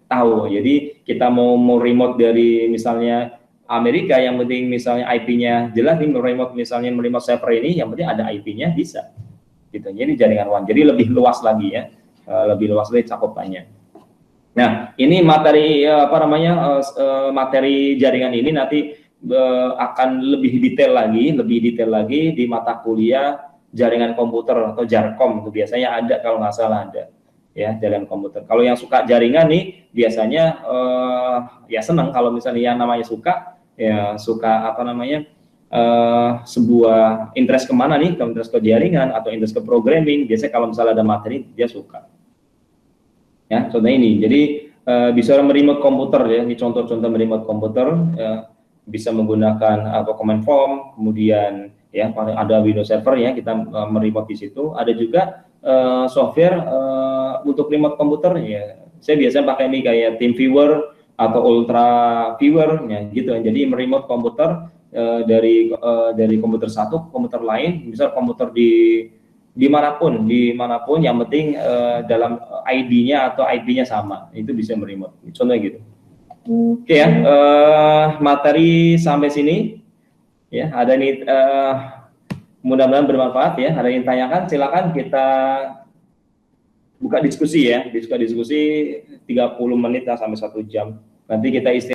tahu. Jadi kita mau remote dari misalnya Amerika, yang penting misalnya IP-nya jelas nih, remote server ini, yang penting ada IP-nya bisa. Gitu. Jadi jaringan WAN. Jadi lebih luas lagi ya. Lebih luas lagi cakupannya. Nah, ini materi materi jaringan ini nanti akan lebih detail lagi di mata kuliah jaringan komputer atau JARCOM. Itu biasanya ada, kalau nggak salah ada ya, jaringan komputer. Kalau yang suka jaringan nih biasanya ya senang kalau misalnya yang namanya suka sebuah interest kemana nih, kalau interest ke jaringan atau interest ke programming, biasanya kalau misalnya ada materi dia suka. Ya, contohnya ini. Jadi bisa meremote komputer ya, ini contoh-contoh meremote komputer ya, bisa menggunakan command form, kemudian ya ada Windows Server ya, kita meremote di situ. Ada juga software untuk remote komputer ya. Saya biasanya pakai ini kayak TeamViewer atau Ultra Viewer ya gitu. Jadi meremote komputer dari komputer satu ke komputer lain, misal komputer dimanapun, yang penting dalam ID-nya atau IP-nya sama, itu bisa meremote. Contohnya gitu. Oke ya, materi sampai sini ya. Ada nih, mudah-mudahan bermanfaat ya. Ada yang tanyakan, silakan kita buka diskusi ya. Diskusi 30 menit sampai 1 jam. Nanti kita istirahat.